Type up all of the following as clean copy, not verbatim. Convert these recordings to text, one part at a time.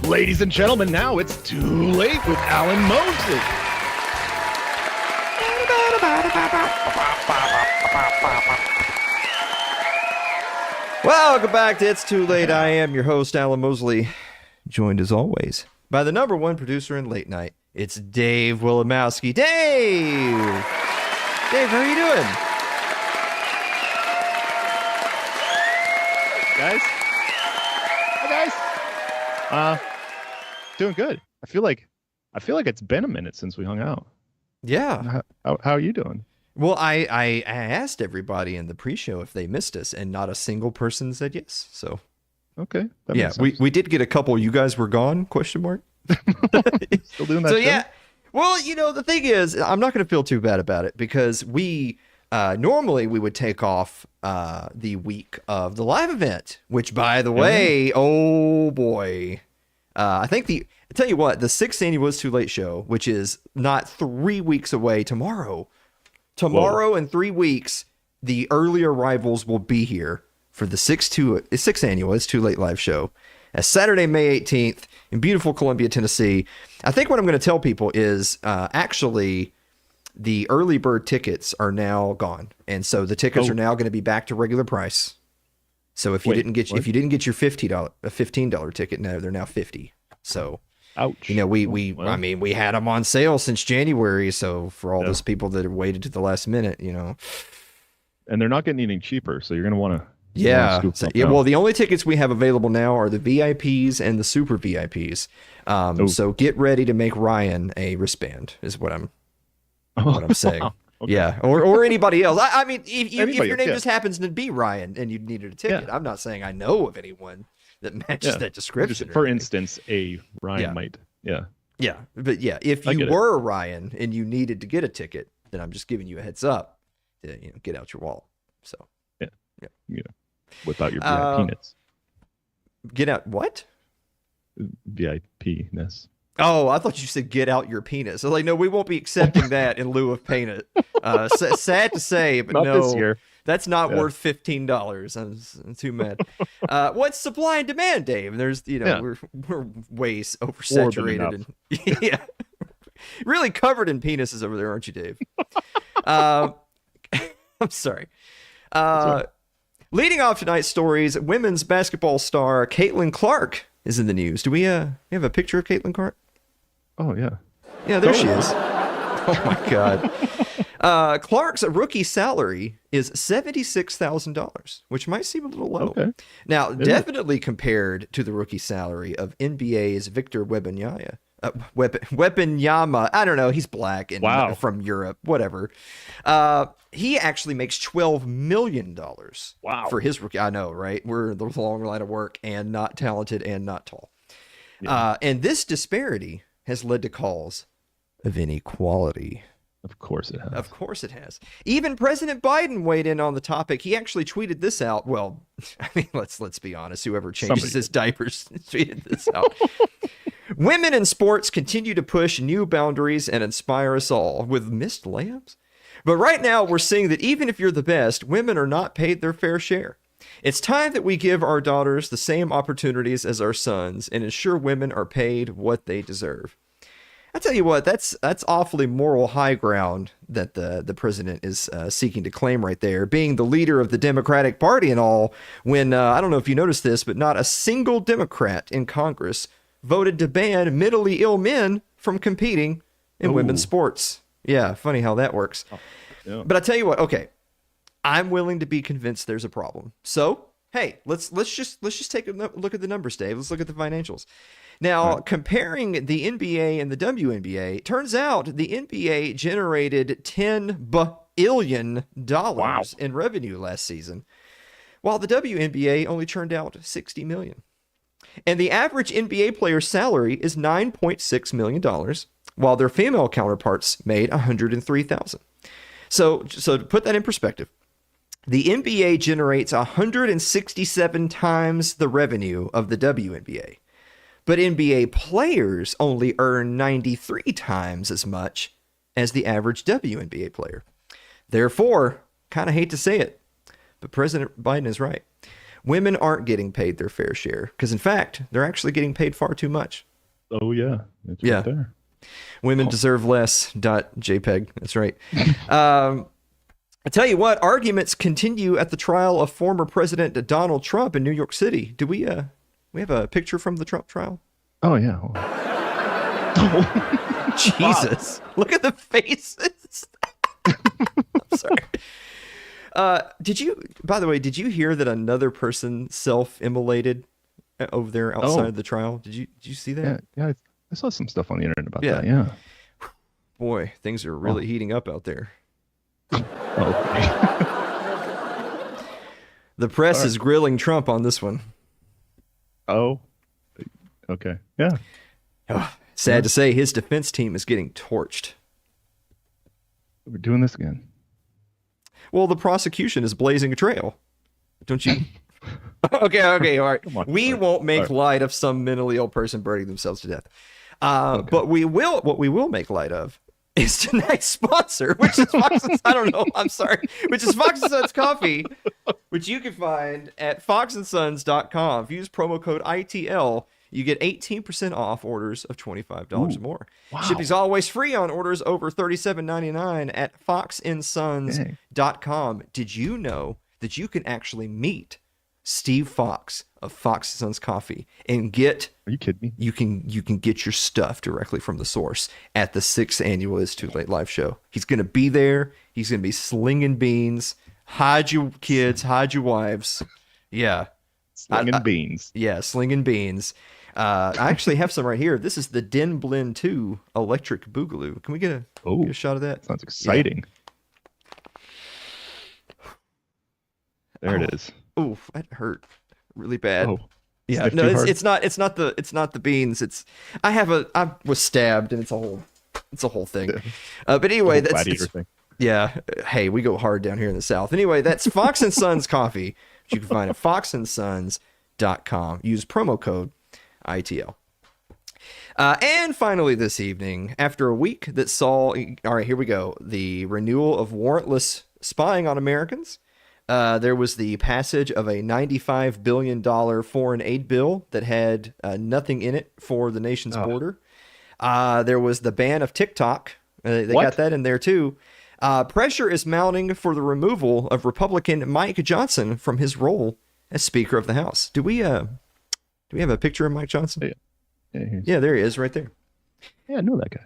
Ladies and gentlemen, now it's Too Late with Alan Mosley. Welcome back to It's Too Late. I am your host, Alan Mosley, joined as always by the number one producer in late night. It's Dave Willimowski. Dave! Dave, how are you doing? Guys? Hi, guys. Doing good. I feel like it's been a minute since we hung out. Yeah. How are you doing? Well, I asked everybody in the pre-show if they missed us, and not a single person said yes. So, okay. Yeah, we did get a couple. You guys were gone? Question mark. Still doing that. So show? yeah. Well, you know, the thing is, I'm not going to feel too bad about it because we normally we would take off the week of the live event, which, by the way, oh boy, I tell you what, the 6th annual It's Too Late show, which is not 3 weeks away tomorrow. Tomorrow in 3 weeks, the early arrivals will be here for the 6th annual It's Too Late live show. Saturday, May 18th in beautiful Columbia, Tennessee. I think what I'm going to tell people is actually the early bird tickets are now gone, and so the tickets are now going to be back to regular price. So if you didn't get your $15 ticket, no, they're now $50. So, ouch. You know, we had them on sale since January. So for all those people that have waited to the last minute, you know, and they're not getting any cheaper, so you're going to want to. Well, the only tickets we have available now are the VIPs and the super VIPs. So get ready to make Ryan a wristband is what I'm saying. Okay. Yeah, or anybody else. I mean, if your name just happens to be Ryan and you needed a ticket, I'm not saying I know of anyone that matches that description. For instance, a Ryan might. Yeah. But if you were Ryan and you needed to get a ticket, then I'm just giving you a heads up to get out your wallet. So yeah. Without your VIP-ness. Get out what? VIP-ness. Oh, I thought you said get out your penis. I was like, no, we won't be accepting that in lieu of payment. Sad to say, but not no, this year. That's not worth $15. I'm too mad. What's supply and demand, Dave? There's, we're way oversaturated and really covered in penises over there, aren't you, Dave? I'm sorry. Leading off tonight's stories, women's basketball star Caitlyn Clark is in the news. Do we have a picture of Caitlyn Clark? Oh, yeah. Yeah, there she is. Oh, my God. Clark's rookie salary is $76,000, which might seem a little low. Okay. Now, definitely compared to the rookie salary of NBA's Victor Wembanyama. Wembanyama. I don't know. He's black and from Europe. Whatever. He actually makes $12 million for his rookie. I know, right? We're the long line of work and not talented and not tall. Yeah. And this disparity has led to calls of inequality. Of course it has. Of course it has. Even President Biden weighed in on the topic. He actually tweeted this out. Well, I mean, let's be honest. Whoever changes his diapers tweeted this out. Women in sports continue to push new boundaries and inspire us all with missed layups. But right now, we're seeing that even if you're the best, women are not paid their fair share. It's time that we give our daughters the same opportunities as our sons and ensure women are paid what they deserve. I tell you what, that's awfully moral high ground that the president is seeking to claim right there, being the leader of the Democratic Party and all, when, I don't know if you noticed this, but not a single Democrat in Congress voted to ban mentally ill men from competing in women's sports. Yeah, funny how that works. Oh, yeah. But I tell you what, okay, I'm willing to be convinced there's a problem. So, hey, let's just take a look at the numbers, Dave. Let's look at the financials. Now, comparing the NBA and the WNBA, turns out the NBA generated $10 billion in revenue last season, while the WNBA only churned out $60 million. And the average NBA player's salary is $9.6 million, while their female counterparts made $103,000. So to put that in perspective, the NBA generates 167 times the revenue of the WNBA, but NBA players only earn 93 times as much as the average WNBA player. Therefore, kind of hate to say it, but President Biden is right. Women aren't getting paid their fair share because, in fact, they're actually getting paid far too much. Oh, yeah. It's right there. Women deserve less. .jpeg. That's right. I tell you what, arguments continue at the trial of former President Donald Trump in New York City. Do we have a picture from the Trump trial? Oh, yeah. Oh. Jesus. Wow. Look at the faces. I'm sorry. By the way, did you hear that another person self-immolated over there outside of the trial? Did you see that? Yeah, I saw some stuff on the internet about that. Yeah. Boy, things are really heating up out there. Okay. The press is grilling Trump on this one. Oh, okay. Yeah. Sad to say, his defense team is getting torched. We're doing this again. Well, the prosecution is blazing a trail. Don't you? Okay, all right. We won't make light of some mentally ill person burning themselves to death. But what we will make light of is tonight's sponsor, which is Fox and, I don't know, I'm sorry, which is Fox and Sons Coffee, which you can find at foxandsons.com. If you use promo code ITL, you get 18% off orders of $25 or more. Wow. Shipping's always free on orders over $37.99 at foxandsons.com. Did you know that you can actually meet Steve Fox of Fox & Sons Coffee and get... Are you kidding me? You can get your stuff directly from the source at the 6th annual It's Too Late live show. He's going to be there. He's going to be slinging beans. Hide your kids, hide your wives. Yeah. Slinging beans. Yeah, slinging beans. I actually have some right here. This is the Den Blend 2 Electric Boogaloo. Can we get a shot of that? Sounds exciting. Yeah. There it is. Oh, that hurt really bad. Oh, yeah, no, it's not the beans. I was stabbed, and it's a whole thing. But anyway, that's thing. Yeah. Hey, we go hard down here in the South. Anyway, that's Fox & Sons Coffee, which you can find at foxandsons.com. Use promo code ITL. And finally this evening, after a week that saw, all right, here we go, the renewal of warrantless spying on Americans. There was the passage of a $95 billion foreign aid bill that had nothing in it for the nation's border. There was the ban of TikTok. They got that in there too. Pressure is mounting for the removal of Republican Mike Johnson from his role as Speaker of the House. Do we have a picture of Mike Johnson? Yeah, there he is right there. Yeah, I know that guy.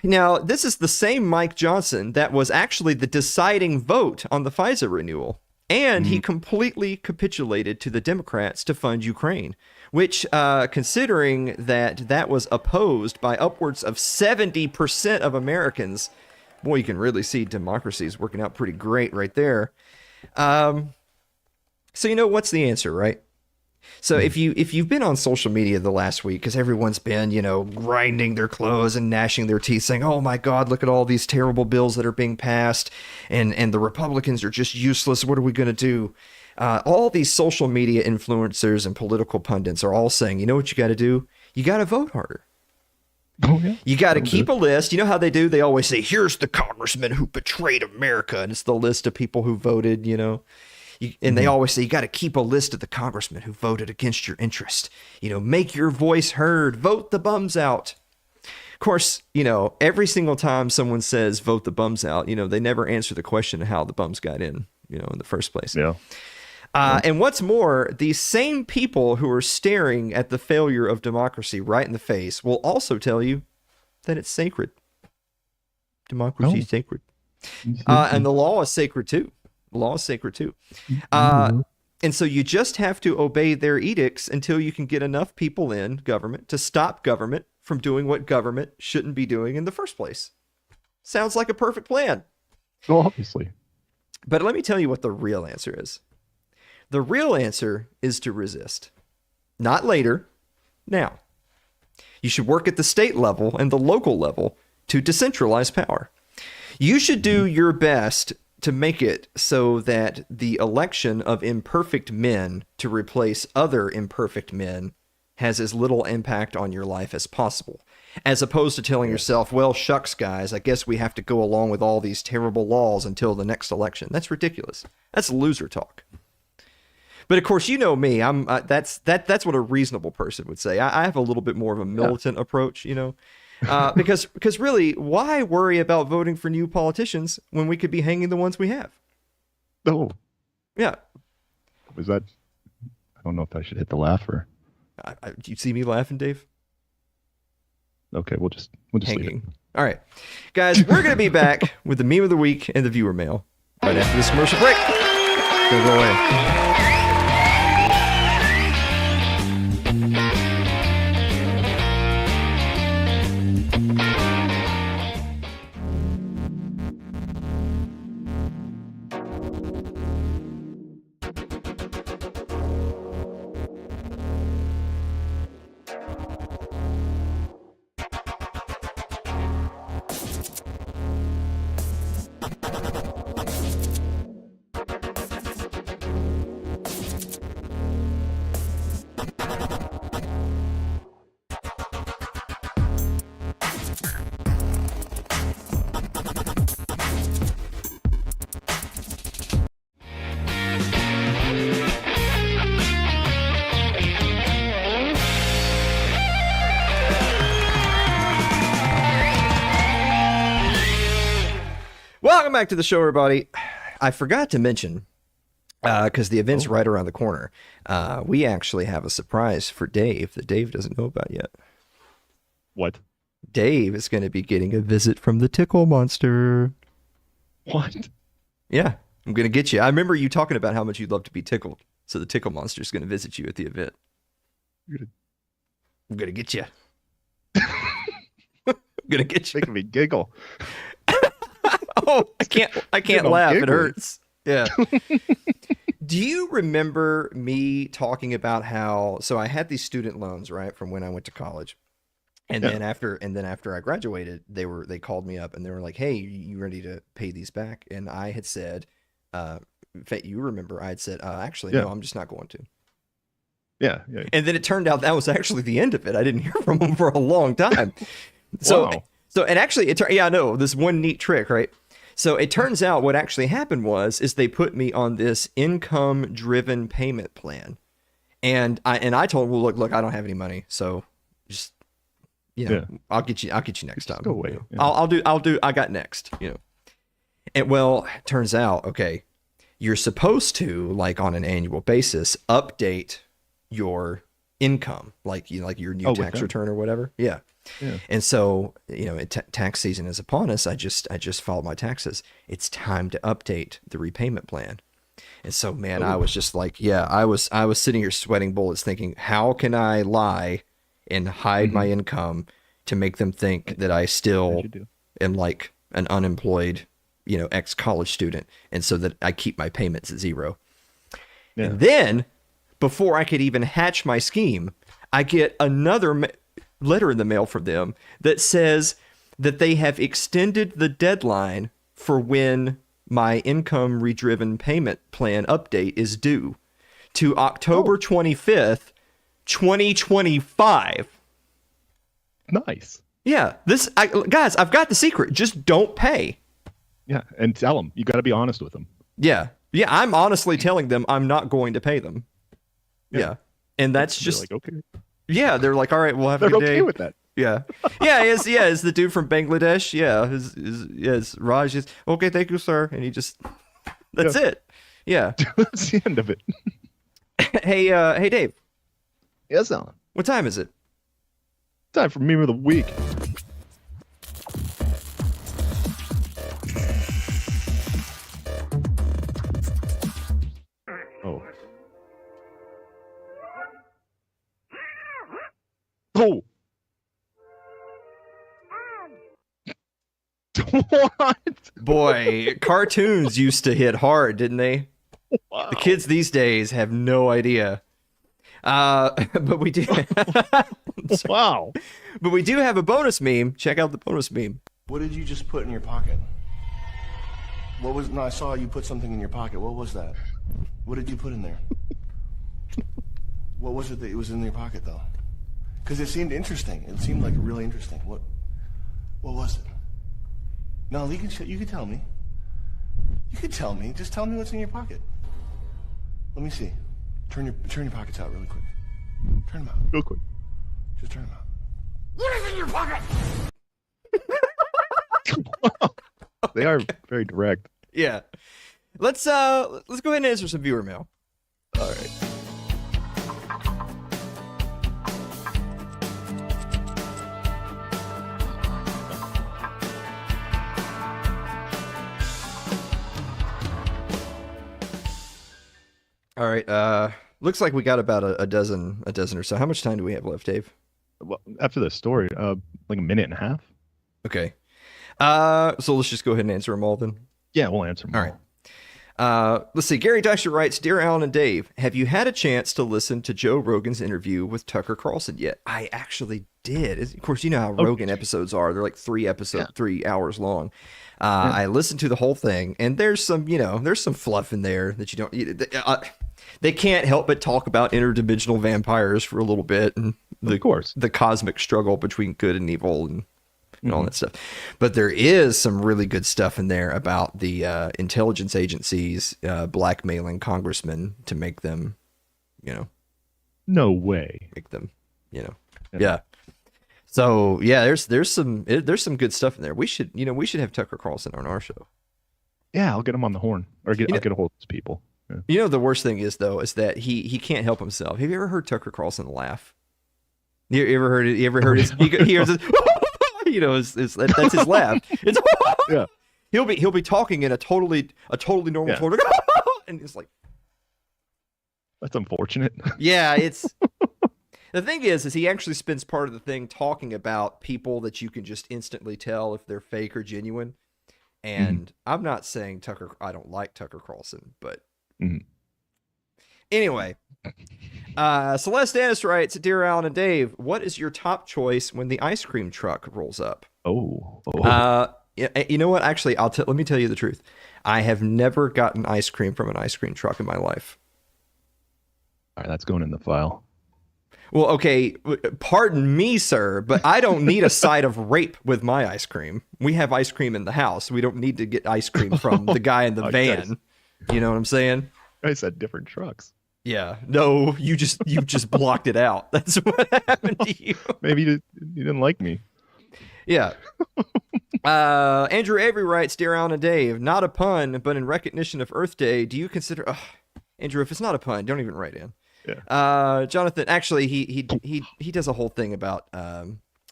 Now, this is the same Mike Johnson that was actually the deciding vote on the FISA renewal. And he completely capitulated to the Democrats to fund Ukraine, which, considering that was opposed by upwards of 70% of Americans, boy, you can really see democracy is working out pretty great right there. So, what's the answer, right? So if you've been on social media the last week, because everyone's been, grinding their clothes and gnashing their teeth saying, oh my God, look at all these terrible bills that are being passed. And the Republicans are just useless. What are we going to do? All these social media influencers and political pundits are all saying, you know what you got to do? You got to vote harder. Oh, yeah. You got to keep a list. You know how they do? They always say, here's the congressman who betrayed America. And it's the list of people who voted, and they always say, you got to keep a list of the congressmen who voted against your interest. Make your voice heard. Vote the bums out. Of course, every single time someone says vote the bums out, they never answer the question of how the bums got in the first place. Yeah. And what's more, these same people who are staring at the failure of democracy right in the face will also tell you that it's sacred. Democracy is sacred. And the law is sacred too. The law is sacred too. And so you just have to obey their edicts until you can get enough people in government to stop government from doing what government shouldn't be doing in the first place. Sounds like a perfect plan. Well, obviously. But let me tell you what the real answer is. The real answer is to resist. Not later, now. You should work at the state level and the local level to decentralize power. You should do your best to make it so that the election of imperfect men to replace other imperfect men has as little impact on your life as possible, as opposed to telling yourself, well, shucks, guys, I guess we have to go along with all these terrible laws until the next election. That's ridiculous. That's loser talk. But of course, you know me. That's what a reasonable person would say. I have a little bit more of a militant approach, because really, why worry about voting for new politicians when we could be hanging the ones we have? Oh, yeah. Was that? I don't know if I should hit the laugh or. Do you see me laughing, Dave? Okay, we'll just hanging. leave it. All right, guys, we're gonna be back with the meme of the week and the viewer mail right after this commercial break. Don't go away. Welcome back to the show, everybody. I forgot to mention, because the event's right around the corner, we actually have a surprise for Dave that Dave doesn't know about yet. What? Dave is going to be getting a visit from the Tickle Monster. What? Yeah, I'm going to get you. I remember you talking about how much you'd love to be tickled. So the Tickle Monster is going to visit you at the event. I'm going to get you. I'm going to get you. Making me giggle. Oh, I can't laugh. giggly. It hurts. Yeah. Do you remember me talking about how, so I had these student loans, right, from when I went to college. And then after I graduated, they called me up and they were like, "Hey, you ready to pay these back?" And I had said, in fact, you remember, I had said, actually, no, I'm just not going to. Yeah. And then it turned out that was actually the end of it. I didn't hear from them for a long time. Wow. So, and actually, I know this one neat trick, right? So it turns out what actually happened is they put me on this income-driven payment plan, and I told them, well, look, I don't have any money, so just, I'll get you next time. Go away. You know? I'll do. I got next. And well, turns out, okay, you're supposed to, like, on an annual basis, update your income, like your new tax return or whatever. Yeah. And so, tax season is upon us. I just filed my taxes. It's time to update the repayment plan. And so, man, I was just like, I was sitting here sweating bullets thinking, how can I lie and hide my income to make them think that I still am like an unemployed, ex-college student, and so that I keep my payments at zero. Yeah. And then, before I could even hatch my scheme, I get another letter in the mail from them that says that they have extended the deadline for when my income-driven payment plan update is due to October 25th, 2025. Nice. Yeah, guys, I've got the secret. Just don't pay. Yeah, and tell them. You got to be honest with them. Yeah, I'm honestly telling them I'm not going to pay them. Yeah. And that's just like, okay. Yeah, they're like, all right, we'll have a good day. They're okay with that. Yeah. It's the dude from Bangladesh. Yeah, his Raj is okay, thank you, sir. And he just that's it. Yeah. That's the end of it. Hey Dave. Yes, Alan. What time is it? Time for meme of the week. Oh. Oh. What? Boy, cartoons used to hit hard, didn't they? Wow. The kids these days have no idea. But we do. Wow. But we do have a bonus meme. Check out the bonus meme. What did you just put in your pocket? What was? No, I saw you put something in your pocket. What was that? What did you put in there? What was it that was in your pocket, though? Because it seemed interesting. It seemed like really interesting. What was it? No, you can tell me. You can tell me. Just tell me what's in your pocket. Let me see. Turn your pockets out really quick. Turn them out. Real quick. Just turn them out. What is in your pocket? They are very direct. Yeah. Let's go ahead and answer some viewer mail. All right. All right. Looks like we got about a dozen or so. How much time do we have left, Dave? Well, after this story, like a minute and a half. Okay. So let's just go ahead and answer them all then. Yeah, we'll answer them all right. Let's see. Gary Dexter writes, "Dear Alan and Dave, have you had a chance to listen to Joe Rogan's interview with Tucker Carlson yet?" I actually did. Of course, you know how Rogan episodes are. They're like 3 hours long. I listened to the whole thing, and there's some fluff in there that you don't. They can't help but talk about interdimensional vampires for a little bit, and the cosmic struggle between good and evil, and all that stuff. But there is some really good stuff in there about the intelligence agencies blackmailing congressmen to make them, No way. make them, yeah. So yeah, there's some good stuff in there. We should have Tucker Carlson on our show. Yeah, I'll get him on the horn, or You know- I'll get a hold of those people. Yeah. You know, the worst thing is though, is that he can't help himself. Have you ever heard Tucker Carlson laugh? You ever heard it? You ever heard his? He hears his, you know, that's his laugh. It's Yeah. He'll be talking in a totally normal Yeah. tone, and it's like, That's unfortunate. yeah, it's. The thing is he actually spends part of the thing talking about people that you can just instantly tell if they're fake or genuine. And I'm not saying I don't like Tucker Carlson, but anyway, Celeste Annis writes, Dear Alan and Dave, what is your top choice when the ice cream truck rolls up? Oh. You know what? Actually, let me tell you the truth. I have never gotten ice cream from an ice cream truck in my life. All right, that's going in the file. Well, okay, pardon me, sir, but I don't need a side of rape with my ice cream. We have ice cream in the house. We don't need to get ice cream from the guy in the van. You know what I'm saying? I said different trucks. Yeah. No, you just blocked it out. That's what happened to you. Maybe you didn't like me. Yeah. Andrew Avery writes, Dear Alan and Dave, not a pun, but in recognition of Earth Day, do you consider... Andrew, if it's not a pun, don't even write in. Yeah. Jonathan, actually, he does a whole thing about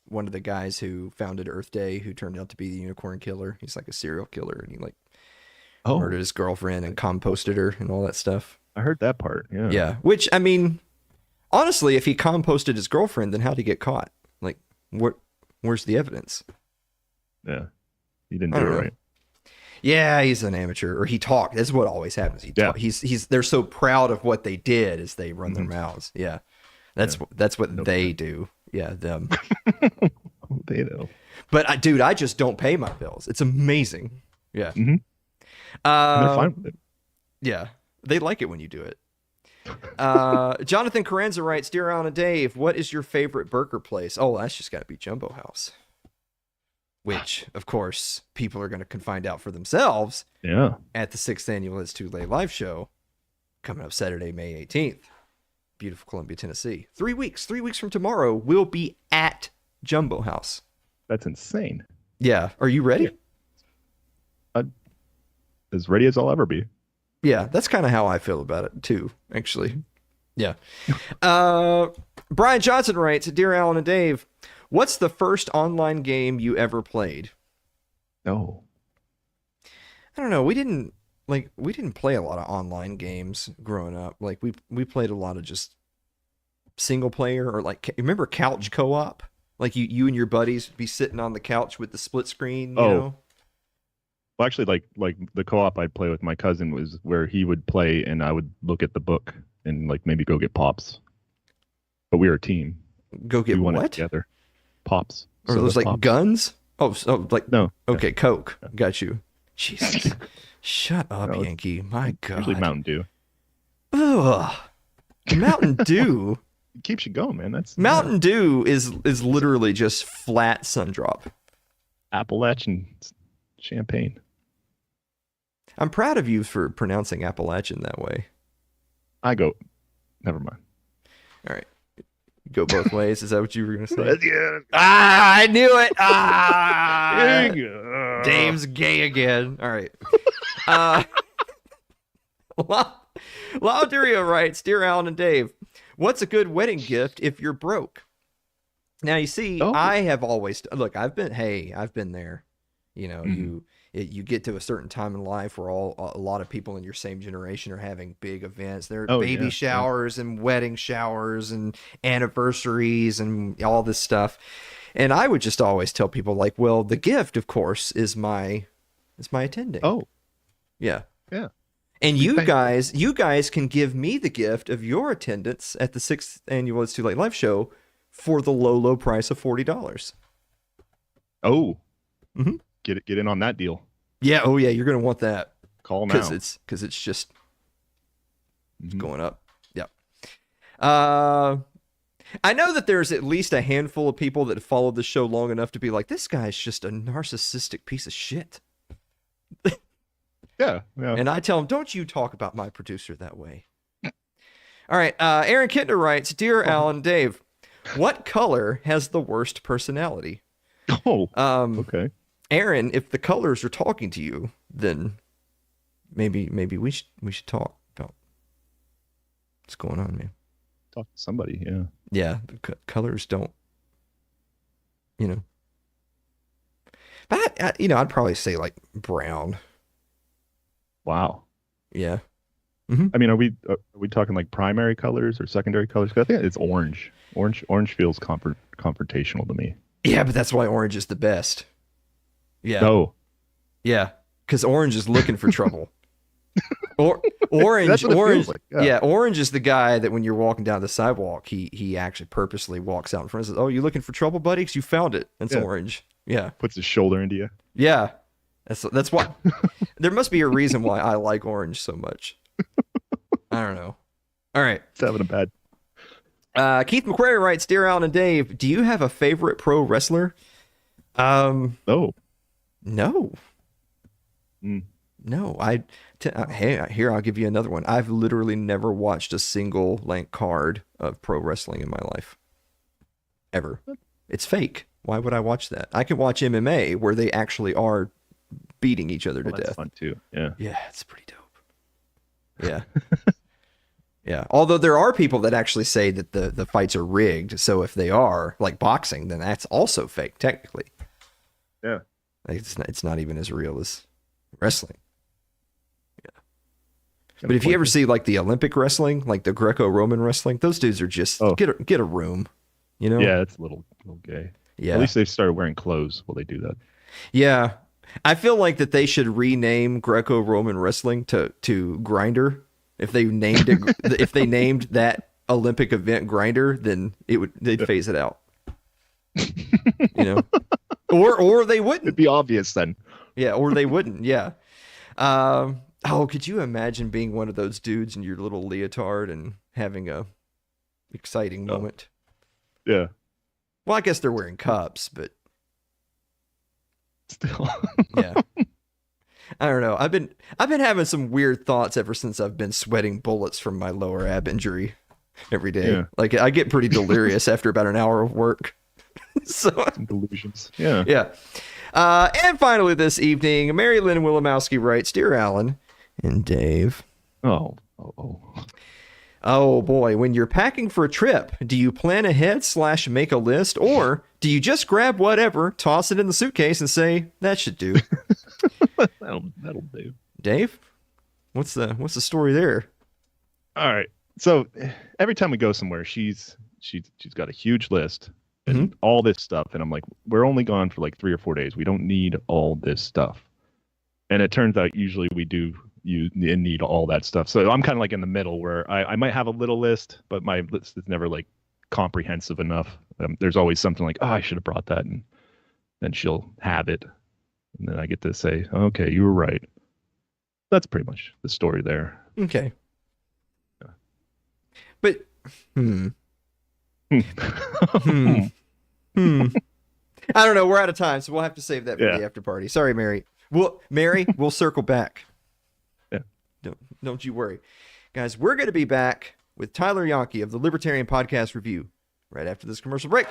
one of the guys who founded Earth Day, who turned out to be the unicorn killer. He's like a serial killer, and he murdered his girlfriend and composted her and all that stuff. I heard that part. Yeah. Yeah. Which, I mean, honestly, if he composted his girlfriend, then how'd he get caught? Like, where's the evidence? Yeah. He didn't do it right. Yeah, he's an amateur, or he talked. That's what always happens. They're so proud of what they did as they run their mouths. Yeah, that's what they do. Yeah, them. They do. But dude, I just don't pay my bills. It's amazing. Yeah. Mm-hmm. They're fine with it. Yeah, they like it when you do it. Jonathan Carenza writes, Dear Alan and Dave, what is your favorite burger place? Oh, that's just got to be Jumbo House. Which, of course, people are going to find out for themselves at the 6th annual It's Too Late live show coming up Saturday, May 18th. Beautiful Columbia, Tennessee. 3 weeks from tomorrow, we'll be at Jumbo House. That's insane. Yeah. Are you ready? Yeah. As ready as I'll ever be. Yeah, that's kind of how I feel about it, too, actually. Yeah. Brian Johnson writes, Dear Alan and Dave, what's the first online game you ever played? Oh. I don't know. We didn't play a lot of online games growing up. Like we played a lot of just single player, or remember couch co-op? Like you and your buddies be sitting on the couch with the split screen, you know? Well, actually, like the co-op I'd play with my cousin was where he would play and I would look at the book and maybe go get pops. But we were a team. Go get what? Together. Pops. Or those pops. guns? Oh, no. Okay, Coke. Yeah. Got you. Jesus. Shut up, Yankee. My God. Usually Mountain Dew. Ugh. Mountain Dew. It keeps you going, man. That's Mountain Dew is literally just flat Sundrop. Appalachian champagne. I'm proud of you for pronouncing Appalachian that way. Never mind. All right. Go both ways. Is that what you were going to say? Yeah. I knew it. Dave's gay again. All right. Lauderio writes, Dear Alan and Dave, what's a good wedding gift if you're broke? Now, you see, I have always... Look, I've been there. You know, you get to a certain time in life where a lot of people in your same generation are having big events. There are baby showers and wedding showers and anniversaries and all this stuff. And I would just always tell people well, the gift, of course, is my attending. Oh. Yeah. Yeah. And you guys can give me the gift of your attendance at the 6th annual It's Too Late live show for the low price of $40. Oh. Mm-hmm. Get in on that deal. Yeah. Oh yeah. You're going to want that. Call now. Because it's just going up. Yeah. I know that there's at least a handful of people that followed the show long enough to be like, this guy's just a narcissistic piece of shit. Yeah. And I tell him, don't you talk about my producer that way. All right. Aaron Kittner writes, Dear Alan Dave, what color has the worst personality? Oh, okay. Aaron, if the colors are talking to you, then maybe we should talk about what's going on, man. Talk to somebody, yeah. Yeah, the colors don't, you know. But I'd probably say like brown. Wow. Yeah. I mean, are we talking like primary colors or secondary colors? 'Cause I think it's orange. Orange feels confrontational to me. Yeah, but that's why orange is the best. Yeah. No. Yeah, because orange is looking for trouble. Orange, That's what it orange, feels like, yeah. Orange is the guy that when you're walking down the sidewalk, he actually purposely walks out in front and says, "Oh, you looking for trouble, buddy? 'Cause you found it." It's orange. Yeah. Puts his shoulder into you. Yeah. That's why. There must be a reason why I like orange so much. I don't know. All right. It's having a bad. Keith McQuarrie writes, "Dear Alan and Dave, do you have a favorite pro wrestler?" Oh. No. No. Hey, here, I'll give you another one. I've literally never watched a single card of pro wrestling in my life. Ever. It's fake. Why would I watch that? I can watch MMA where they actually are beating each other to That's death. fun too. Yeah. Yeah, it's pretty dope. Yeah. Yeah. Although there are people that actually say that the fights are rigged. So if they are like boxing, then that's also fake, technically. Yeah. Like, it's not even as real as wrestling. Yeah. But if you ever see like the Olympic wrestling, like the Greco-Roman wrestling, those dudes are just get a room, you know? Yeah, it's a little gay. Yeah. At least they've started wearing clothes while they do that. Yeah. I feel like that they should rename Greco-Roman wrestling to Grinder. If they named it, if they named that Olympic event Grinder, then they'd phase it out. You know, or they wouldn't. It'd be obvious then. Yeah, or they wouldn't. Yeah. Could you imagine being one of those dudes in your little leotard and having a exciting moment? Yeah. Well, I guess they're wearing cups, but still. Yeah. I don't know. I've been having some weird thoughts ever since I've been sweating bullets from my lower ab injury every day. Yeah. Like I get pretty delirious after about an hour of work. So some delusions. Yeah. Yeah. And finally this evening, Mary Lynn Wilimowski writes, "Dear Alan and Dave." Oh boy, when you're packing for a trip, do you plan ahead / make a list, or do you just grab whatever, toss it in the suitcase, and say that should do? That'll do. Dave, what's the story there? All right. So every time we go somewhere, she's got a huge list and all this stuff, and I'm like, we're only gone for like 3 or 4 days. We don't need all this stuff. And it turns out usually we do need all that stuff. So I'm kind of like in the middle where I might have a little list, but my list is never like comprehensive enough. There's always something like, oh, I should have brought that, and then she'll have it. And then I get to say, okay, you were right. That's pretty much the story there. Okay. Yeah. But, I don't know. We're out of time, so we'll have to save that for the after party. Sorry, Mary. We'll circle back. Yeah. Don't you worry. Guys, we're going to be back with Tyler Janke of the Libertarian Podcast Review right after this commercial break.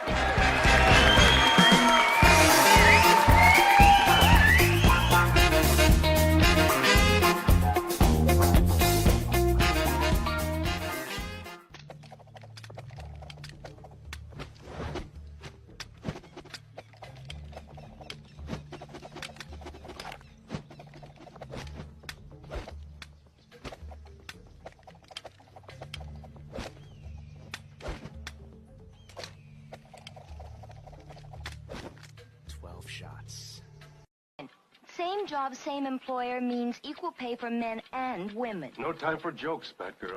Same job, same employer means equal pay for men and women. No time for jokes, Batgirl.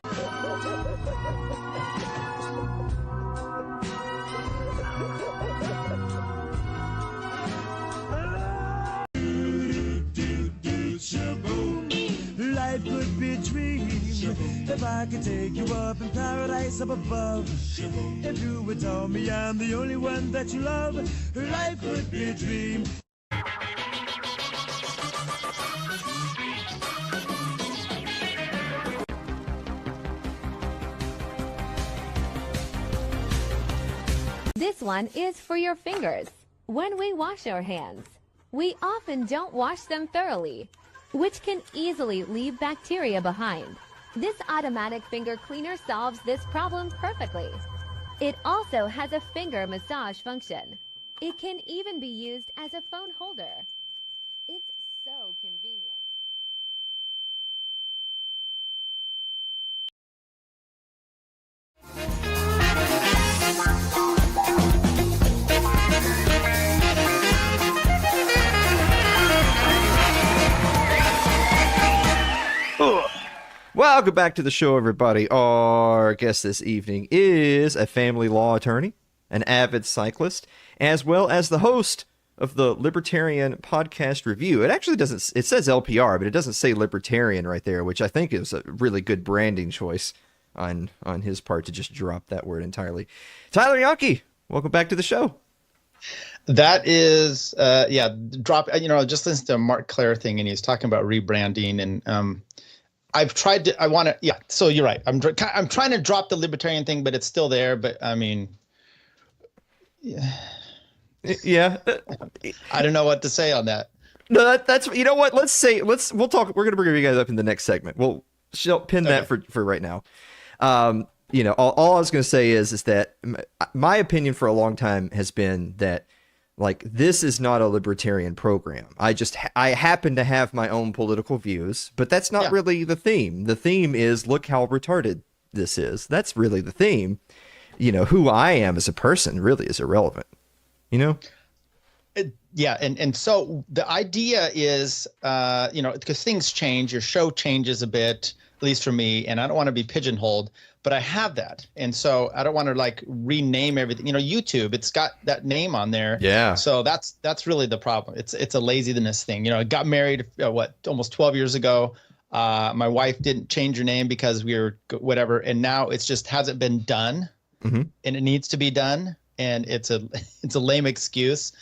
Life could be a dream if I could take you up in paradise up above. If you would tell me I'm the only one that you love, life could be a dream. This one is for your fingers. When we wash our hands, we often don't wash them thoroughly. which can easily leave bacteria behind. This automatic finger cleaner solves this problem perfectly. It also has a finger massage function. It can even be used as a phone holder. It's so convenient. Welcome back to the show, everybody. Our guest this evening is a family law attorney, an avid cyclist, as well as the host of the Libertarian Podcast Review. It actually doesn't, it says LPR, but it doesn't say Libertarian right there, which I think is a really good branding choice on his part to just drop that word entirely. Tyler Janke, welcome back to the show. That is, just listen to Mark Clare thing, and he's talking about rebranding, and I've tried to, so you're right. I'm trying to drop the libertarian thing, but it's still there. But I mean, yeah. I don't know what to say on that. No, that's, you know what? We'll talk. We're going to bring you guys up in the next segment. We'll pin that for right now. All I was going to say is that my opinion for a long time has been that, like, this is not a libertarian program. I happen to have my own political views, but that's not really the theme. The theme is, look how retarded this is. That's really the theme. Who I am as a person really is irrelevant. And so the idea is, because things change, your show changes a bit, at least for me, and I don't want to be pigeonholed, but I have that. And so I don't want to rename everything. YouTube, it's got that name on there. Yeah. So that's really the problem. It's a laziness thing. I got married, almost 12 years ago. My wife didn't change her name because we were whatever. And now it's just hasn't been done, and it needs to be done. And it's a lame excuse.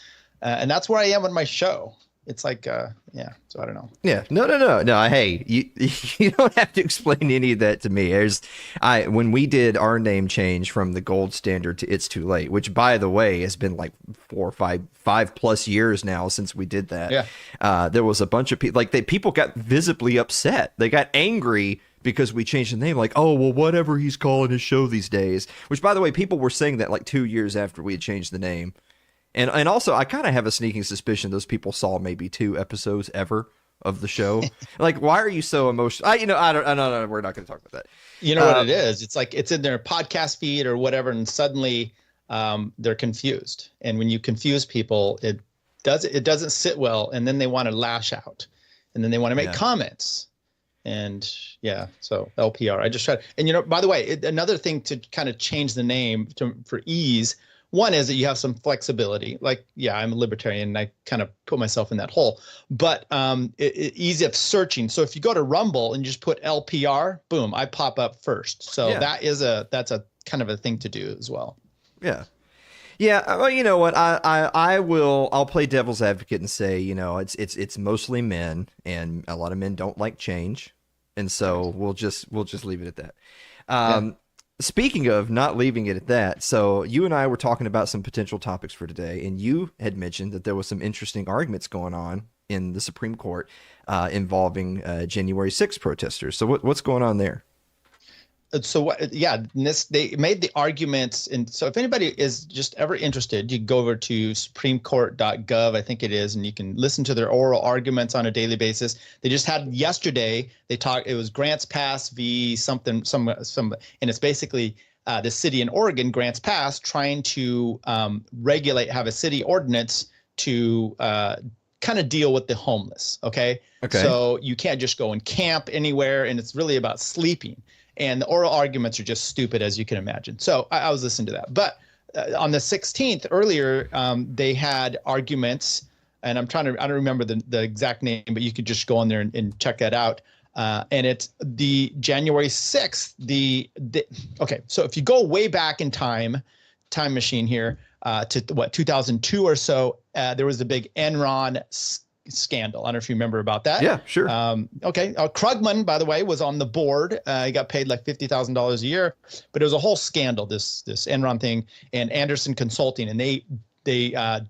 And that's where I am on my show. It's like, so I don't know. Yeah, no. Hey, you don't have to explain any of that to me. When we did our name change from the gold standard to It's Too Late, which, by the way, has been like 4 or 5 plus years now since we did that. Yeah. There was a bunch of people, people got visibly upset. They got angry because we changed the name, oh, well, whatever he's calling his show these days. Which, by the way, people were saying that 2 years after we had changed the name. And also, I kind of have a sneaking suspicion those people saw maybe 2 episodes ever of the show. Why are you so emotional? I don't know. We're not going to talk about that. You know what it is? It's it's in their podcast feed or whatever, and suddenly they're confused. And when you confuse people, it doesn't sit well, and then they want to lash out, and then they want to make comments. And so LPR. I just tried. And by the way, another thing to kind of change the name for ease. One is that you have some flexibility. I'm a libertarian, and I kind of put myself in that hole. But ease of searching. So if you go to Rumble and you just put LPR, boom, I pop up first. So that's a kind of a thing to do as well. Yeah. Yeah. Well, you know what? I'll play devil's advocate and say, it's mostly men, and a lot of men don't like change, and so we'll just leave it at that. Speaking of not leaving it at that, so you and I were talking about some potential topics for today, and you had mentioned that there was some interesting arguments going on in the Supreme Court involving January 6th protesters. So what's going on there? So they made the arguments, and so if anybody is just ever interested, you go over to supremecourt.gov, I think it is, and you can listen to their oral arguments on a daily basis. They just had yesterday. It was Grants Pass v. something, and it's basically the city in Oregon, Grants Pass, trying to have a city ordinance to kind of deal with the homeless. Okay. So you can't just go and camp anywhere, and it's really about sleeping. And the oral arguments are just stupid, as you can imagine. So I was listening to that. But on the 16th earlier, they had arguments, and I don't remember the exact name, but you could just go on there and check that out. And it's the January 6th. So if you go way back in time machine here to 2002 or so, there was the big Enron scandal. I don't know if you remember about that. Yeah, sure. Krugman, by the way, was on the board. He got paid like $50,000 a year, but it was a whole scandal, this Enron thing, and Anderson Consulting, and they I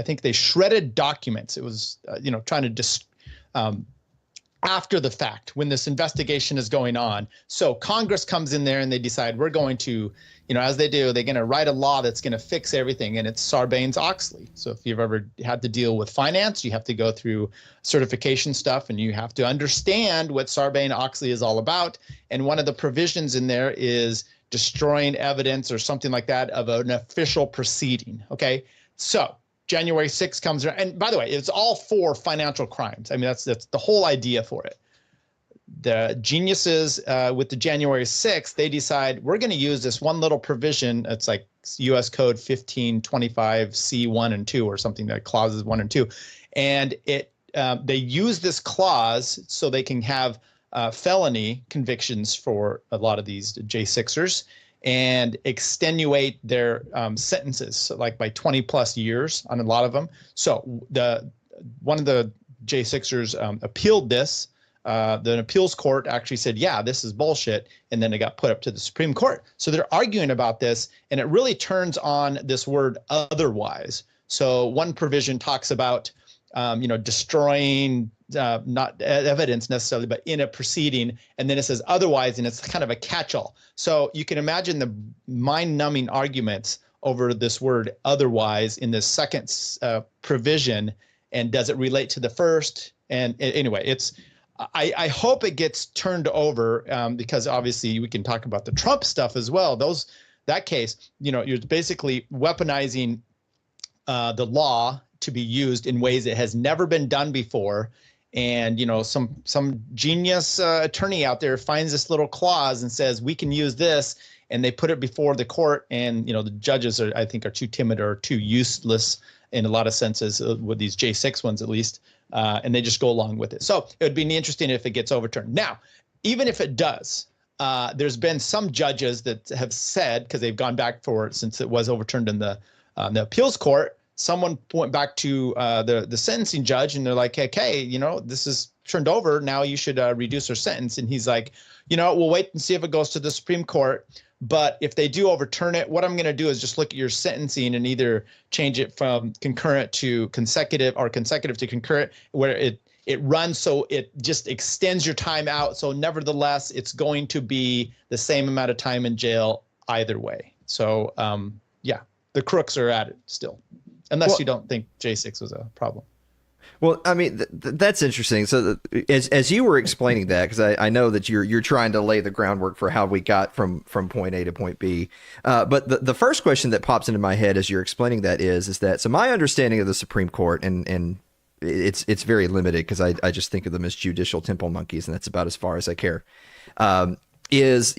think they shredded documents. It was trying to after the fact when this investigation is going on. So Congress comes in there and they decide we're going to, as they do, they're going to write a law that's going to fix everything. And it's Sarbanes-Oxley. So if you've ever had to deal with finance, you have to go through certification stuff and you have to understand what Sarbanes-Oxley is all about. And one of the provisions in there is destroying evidence or something like that of an official proceeding. Okay. So January 6th comes around, and by the way, it's all for financial crimes. I mean, that's the whole idea for it. The geniuses with the January 6th, they decide we're going to use this one little provision. It's like U.S. Code 1525 C1 and 2 or something, that clauses 1 and 2, and they use this clause so they can have felony convictions for a lot of these J6ers and extenuate their sentences, so like by 20 plus years on a lot of them. So one of the J6ers appealed this. The appeals court actually said, yeah, this is bullshit. And then it got put up to the Supreme Court. So they're arguing about this, and it really turns on this word otherwise. So one provision talks about, destroying not evidence necessarily, but in a proceeding. And then it says otherwise, and it's kind of a catch-all. So you can imagine the mind-numbing arguments over this word otherwise in this second provision. And does it relate to the first? And anyway, I hope it gets turned over because obviously we can talk about the Trump stuff as well. That case, you're basically weaponizing the law to be used in ways it has never been done before. And, some genius attorney out there finds this little clause and says, we can use this. And they put it before the court. And, the judges I think are too timid or too useless in a lot of senses with these J6 ones, at least. And they just go along with it. So it would be interesting if it gets overturned. Now, even if it does, there's been some judges that have said, because they've gone back for it since it was overturned in the appeals court, someone went back to the sentencing judge and they're like, hey, this is turned over. Now you should reduce her sentence. And he's like, we'll wait and see if it goes to the Supreme Court. But if they do overturn it, what I'm going to do is just look at your sentencing and either change it from concurrent to consecutive or consecutive to concurrent, where it runs so it just extends your time out. So nevertheless, it's going to be the same amount of time in jail either way. So, the crooks are at it still. Unless you don't think J6 was a problem. Well, I mean, that's interesting. So as you were explaining that, because I know that you're trying to lay the groundwork for how we got from point A to point B. But the first question that pops into my head as you're explaining that is that, so my understanding of the Supreme Court, and it's very limited because I just think of them as judicial temple monkeys, and that's about as far as I care. Is,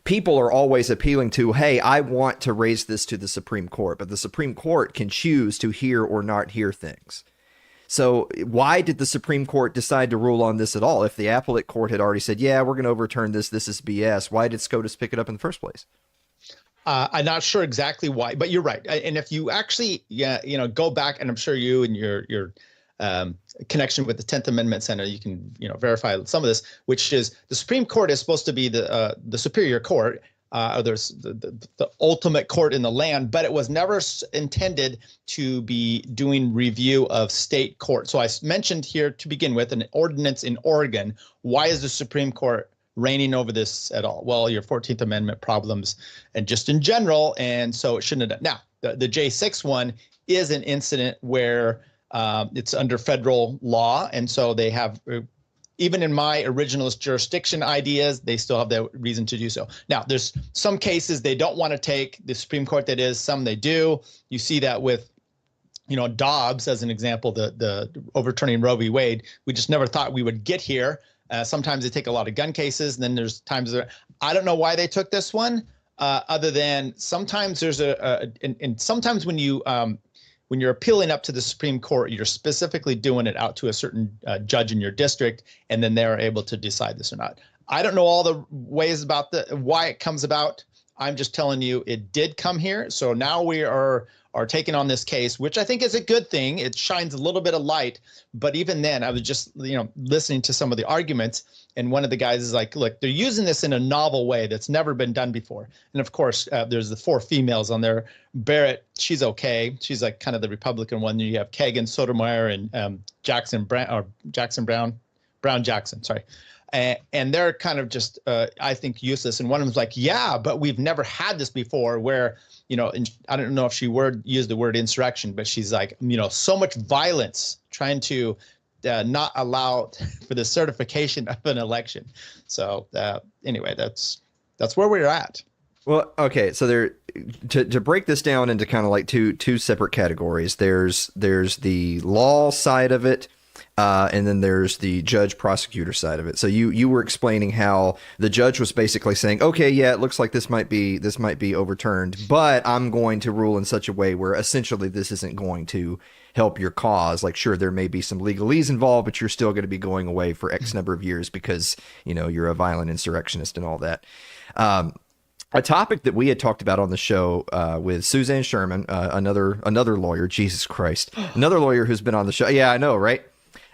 people are always appealing to, hey, I want to raise this to the Supreme Court, but the Supreme Court can choose to hear or not hear things. So why did the Supreme Court decide to rule on this at all? If the appellate court had already said, yeah, we're going to overturn this, this is BS, why did SCOTUS pick it up in the first place? I'm not sure exactly why, but you're right. And if you actually, go back, and I'm sure you and your connection with the 10th Amendment Center, you can verify some of this, which is the Supreme Court is supposed to be the superior court, or there's the ultimate court in the land, but it was never intended to be doing review of state court. So I mentioned here to begin with an ordinance in Oregon. Why is the Supreme Court reigning over this at all? Well, your 14th Amendment problems and just in general, and so it shouldn't have done. Now, the J6 one is an incident where it's under federal law, and so they have, even in my originalist jurisdiction ideas, they still have the reason to do so. Now, there's some cases they don't want to take, the Supreme Court that is, some they do. You see that with, Dobbs, as an example, the overturning Roe v. Wade. We just never thought we would get here. Sometimes they take a lot of gun cases, and then there's times I don't know why they took this one, other than sometimes there's and sometimes when you're appealing up to the Supreme Court, you're specifically doing it out to a certain judge in your district, and then they're able to decide this or not. I don't know all the ways about why it comes about. I'm just telling you it did come here. So now we are taking on this case, which I think is a good thing. It shines a little bit of light. But even then, I was just listening to some of the arguments, and one of the guys is like, look, they're using this in a novel way that's never been done before. And of course, there's the 4 females on there. Barrett, she's okay. She's like kind of the Republican one. You have Kagan, Sotomayor, and Jackson Brown, Brown Jackson, sorry. And they're kind of just, I think, useless. And one of them's like, yeah, but we've never had this before where, and I don't know if she used the word insurrection, but she's like, so much violence trying to not allow for the certification of an election. So anyway, that's where we're at. Well, okay, so to break this down into kind of like two separate categories. There's the law side of it, and then there's the judge prosecutor side of it. So you were explaining how the judge was basically saying, okay, yeah, it looks like this might be overturned, but I'm going to rule in such a way where essentially this isn't going to help your cause. Like, sure, there may be some legalese involved, but you're still going to be going away for X number of years because you're a violent insurrectionist and all that. A topic that we had talked about on the show with Suzanne Sherman, another lawyer, Jesus Christ, another lawyer who's been on the show. Yeah, I know, right?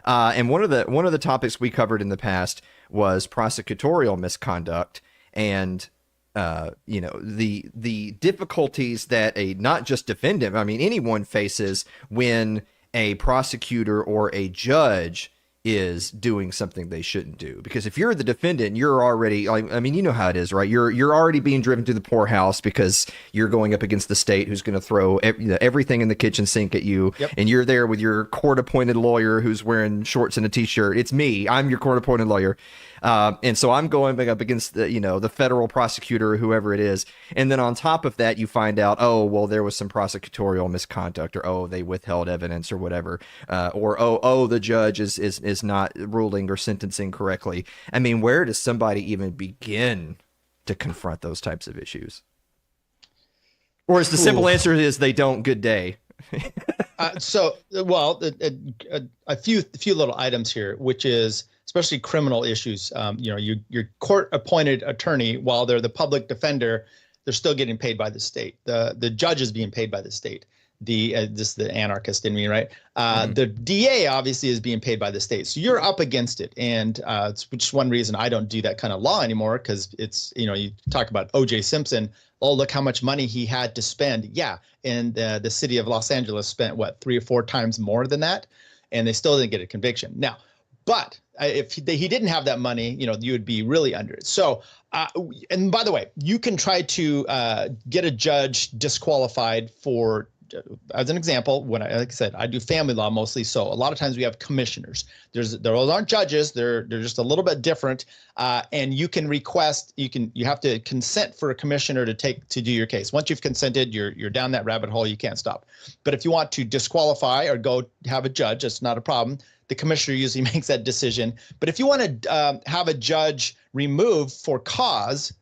And one of the topics we covered in the past was prosecutorial misconduct and the difficulties that not just defendant, I mean anyone faces when a prosecutor or a judge is doing something they shouldn't do. Because if you're the defendant, you're already, I mean, you know how it is, right? You're already being driven to the poorhouse because you're going up against the state who's going to throw everything in the kitchen sink at you. Yep. And you're there with your court-appointed lawyer who's wearing shorts and a t-shirt. It's me. I'm your court-appointed lawyer. And so I'm going up against the federal prosecutor or whoever it is. And then on top of that, you find out, oh, well, there was some prosecutorial misconduct, or, oh, they withheld evidence or whatever. Or, oh, the judge is not ruling or sentencing correctly. I mean, where does somebody even begin to confront those types of issues? Or is the simple answer is they don't? Good day. A few little items here, which is especially criminal issues. Your court-appointed attorney, while they're the public defender, they're still getting paid by the state. The judge is being paid by the state. This is the anarchist in me, right? The DA obviously is being paid by the state, so you're up against it, and it's just one reason I don't do that kind of law anymore, because it's you talk about O.J. Simpson. Oh, look how much money he had to spend. Yeah, and the city of Los Angeles spent what 3 or 4 times more than that, and they still didn't get a conviction. Now, but if he didn't have that money, you would be really under it. So, and by the way, you can try to get a judge disqualified for. As an example, like I said, I do family law mostly. So a lot of times we have commissioners. Those aren't judges. They're just a little bit different. And you can request. You have to consent for a commissioner to do your case. Once you've consented, you're down that rabbit hole. You can't stop. But if you want to disqualify or go have a judge, that's not a problem. The commissioner usually makes that decision. But if you want to have a judge removed for cause,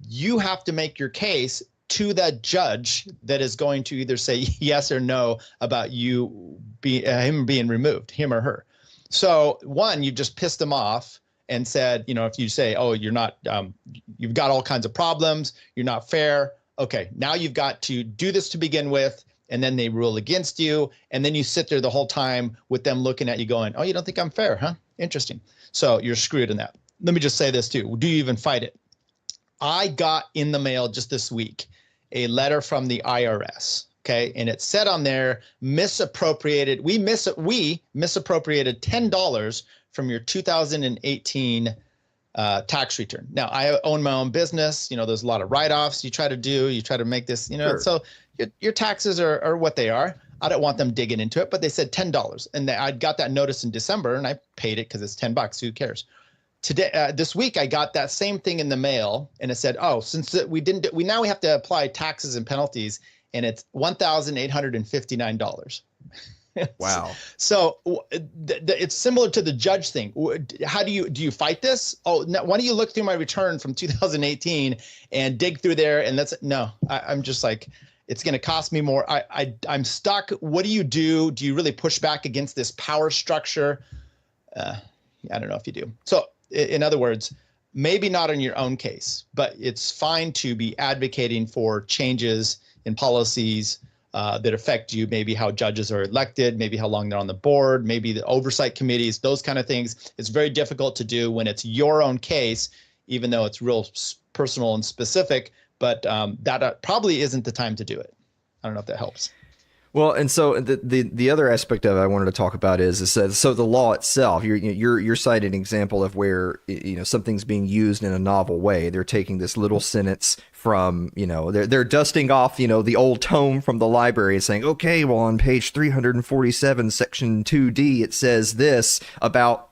you have to make your case to that judge that is going to either say yes or no about him being removed, him or her. So one, you just pissed them off and said, if you say, oh, you're not, you've got all kinds of problems, you're not fair. Okay, now you've got to do this to begin with, and then they rule against you, and then you sit there the whole time with them looking at you going, oh, you don't think I'm fair, huh? Interesting. So you're screwed in that. Let me just say this too. Do you even fight it? I got in the mail just this week a letter from the IRS, okay? And it said on there, misappropriated. We misappropriated $10 from your 2018 tax return. Now, I own my own business. There's a lot of write-offs you try to make this, sure. So your taxes are what they are. I don't want them digging into it, but they said $10. And I got that notice in December, and I paid it because it's $10. Who cares? Today, this week, I got that same thing in the mail, and it said, "Oh, since we now have to apply taxes and penalties, and it's $1,859." Wow! So it's similar to the judge thing. How do you fight this? Oh, no, why don't you look through my return from 2018 and dig through there? And I'm just like, it's going to cost me more. I'm stuck. What do you do? Do you really push back against this power structure? I don't know if you do. So. In other words, maybe not in your own case, but it's fine to be advocating for changes in policies that affect you, maybe how judges are elected, maybe how long they're on the board, maybe the oversight committees, those kind of things. It's very difficult to do when it's your own case, even though it's real personal and specific, but that probably isn't the time to do it. I don't know if that helps. Well, and so the other aspect of it I wanted to talk about is that so the law itself. You're citing an example of where something's being used in a novel way. They're taking this little sentence from they're dusting off the old tome from the library and saying, okay, well on page 347, section 2D, it says this about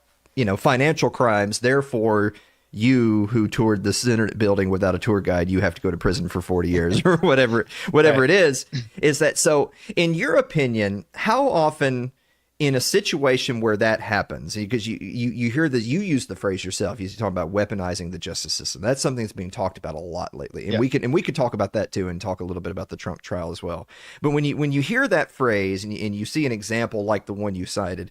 financial crimes. Therefore, you who toured the Senate building without a tour guide, you have to go to prison for 40 years or whatever it is that so in your opinion, how often in a situation where that happens, because you hear that you use the phrase yourself, you're talking about weaponizing the justice system. That's something that's being talked about a lot lately. And we could talk about that too and talk a little bit about the Trump trial as well. But when you hear that phrase and you see an example like the one you cited,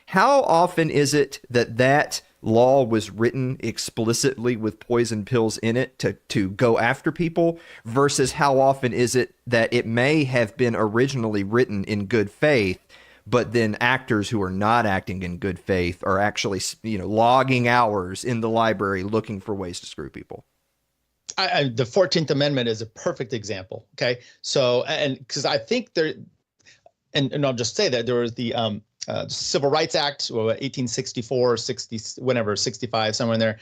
how often is it that law was written explicitly with poison pills in it to go after people versus how often is it that it may have been originally written in good faith, but then actors who are not acting in good faith are actually logging hours in the library looking for ways to screw people? The 14th Amendment is a perfect example. Okay. So, and because I think there, and I'll just say that there was the Civil Rights Act, 1864, 60, whenever, 65, somewhere in there.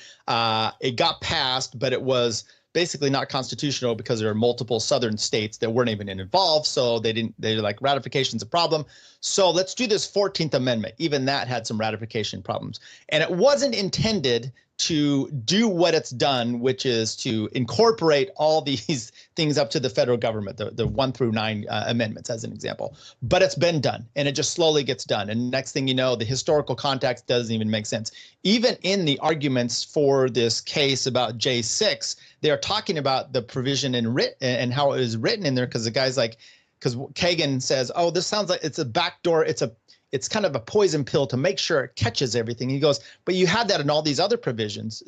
It got passed, but it was basically not constitutional because there are multiple southern states that weren't even involved. So they're like, ratification's a problem. So let's do this 14th Amendment. Even that had some ratification problems. And it wasn't intended to do what it's done, which is to incorporate all these things up to the federal government, the 1 through 9 amendments as an example. But it's been done, and it just slowly gets done. And next thing you know, the historical context doesn't even make sense. Even in the arguments for this case about J6, they're talking about the provision in and how it was written in there, because the guy's like, because Kagan says, oh, this sounds like it's a backdoor, it's kind of a poison pill to make sure it catches everything. He goes, but you had that in all these other provisions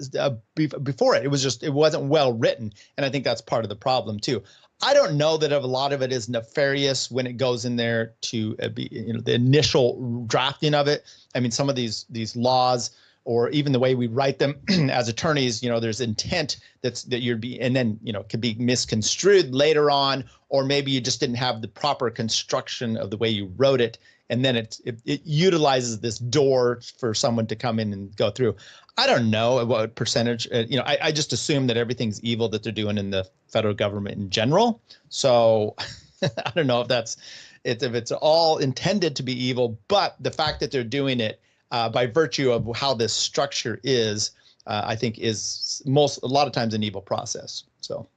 before it. It wasn't well written. And I think that's part of the problem too. I don't know that a lot of it is nefarious when it goes in there to be, the initial drafting of it. I mean, some of these laws, or even the way we write them as attorneys, there's intent that you'd be, and then, could be misconstrued later on, or maybe you just didn't have the proper construction of the way you wrote it. And then it utilizes this door for someone to come in and go through. I don't know what percentage, I just assume that everything's evil that they're doing in the federal government in general. So I don't know if it's all intended to be evil, but the fact that they're doing it by virtue of how this structure is, I think is a lot of times an evil process. So.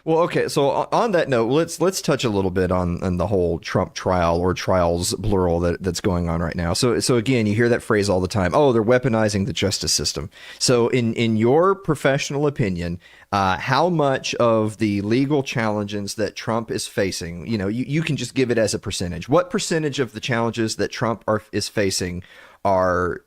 Well, okay. So on that note, let's touch a little bit on the whole Trump trial, or trials plural, that's going on right now. So again, you hear that phrase all the time. Oh, they're weaponizing the justice system. So in your professional opinion, how much of the legal challenges that Trump is facing, you can just give it as a percentage. What percentage of the challenges that Trump is facing are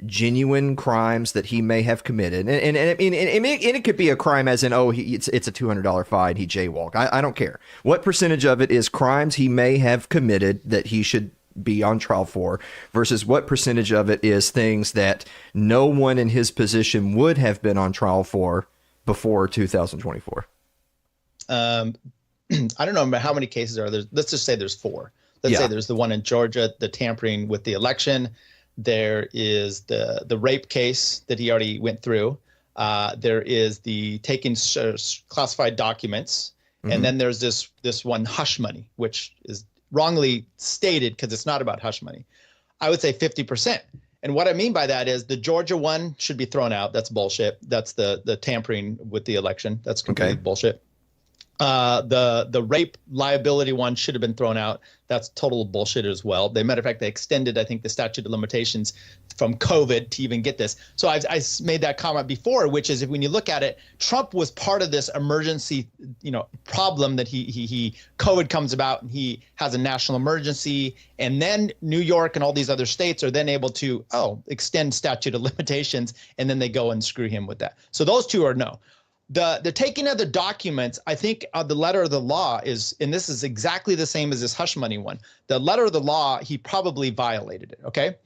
genuine crimes that he may have committed, and it could be a crime as in, it's a $200 fine, he jaywalked. I don't care. What percentage of it is crimes he may have committed that he should be on trial for, versus what percentage of it is things that no one in his position would have been on trial for before 2024? I don't know how many cases are there. Let's just say there's 4. Let's say there's the one in Georgia, the tampering with the election. There is the rape case that he already went through. There is the taking classified documents. Mm-hmm. And then there's this one, hush money, which is wrongly stated because it's not about hush money. I would say 50%. And what I mean by that is the Georgia one should be thrown out. That's bullshit. That's the tampering with the election. That's completely bullshit. The rape liability one should have been thrown out. That's total bullshit as well. Matter of fact, they extended, I think, the statute of limitations from COVID to even get this. So I made that comment before, which is, if when you look at it, Trump was part of this emergency, problem that COVID comes about and he has a national emergency, and then New York and all these other states are then able to extend statute of limitations, and then they go and screw him with that. So those two are no. The taking of the documents, I think the letter of the law is, and this is exactly the same as this hush money one. The letter of the law, he probably violated it. Okay.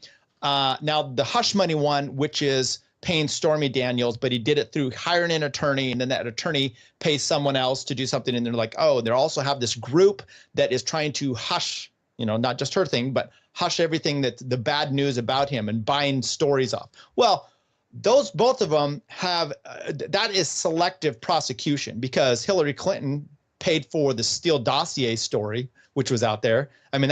Now the hush money one, which is paying Stormy Daniels, but he did it through hiring an attorney, and then that attorney pays someone else to do something, and they're like, oh, they also have this group that is trying to hush, not just her thing, but hush everything that the bad news about him and buying stories off. Well, both of them have that is selective prosecution, because Hillary Clinton paid for the Steele dossier story, which was out there. I mean,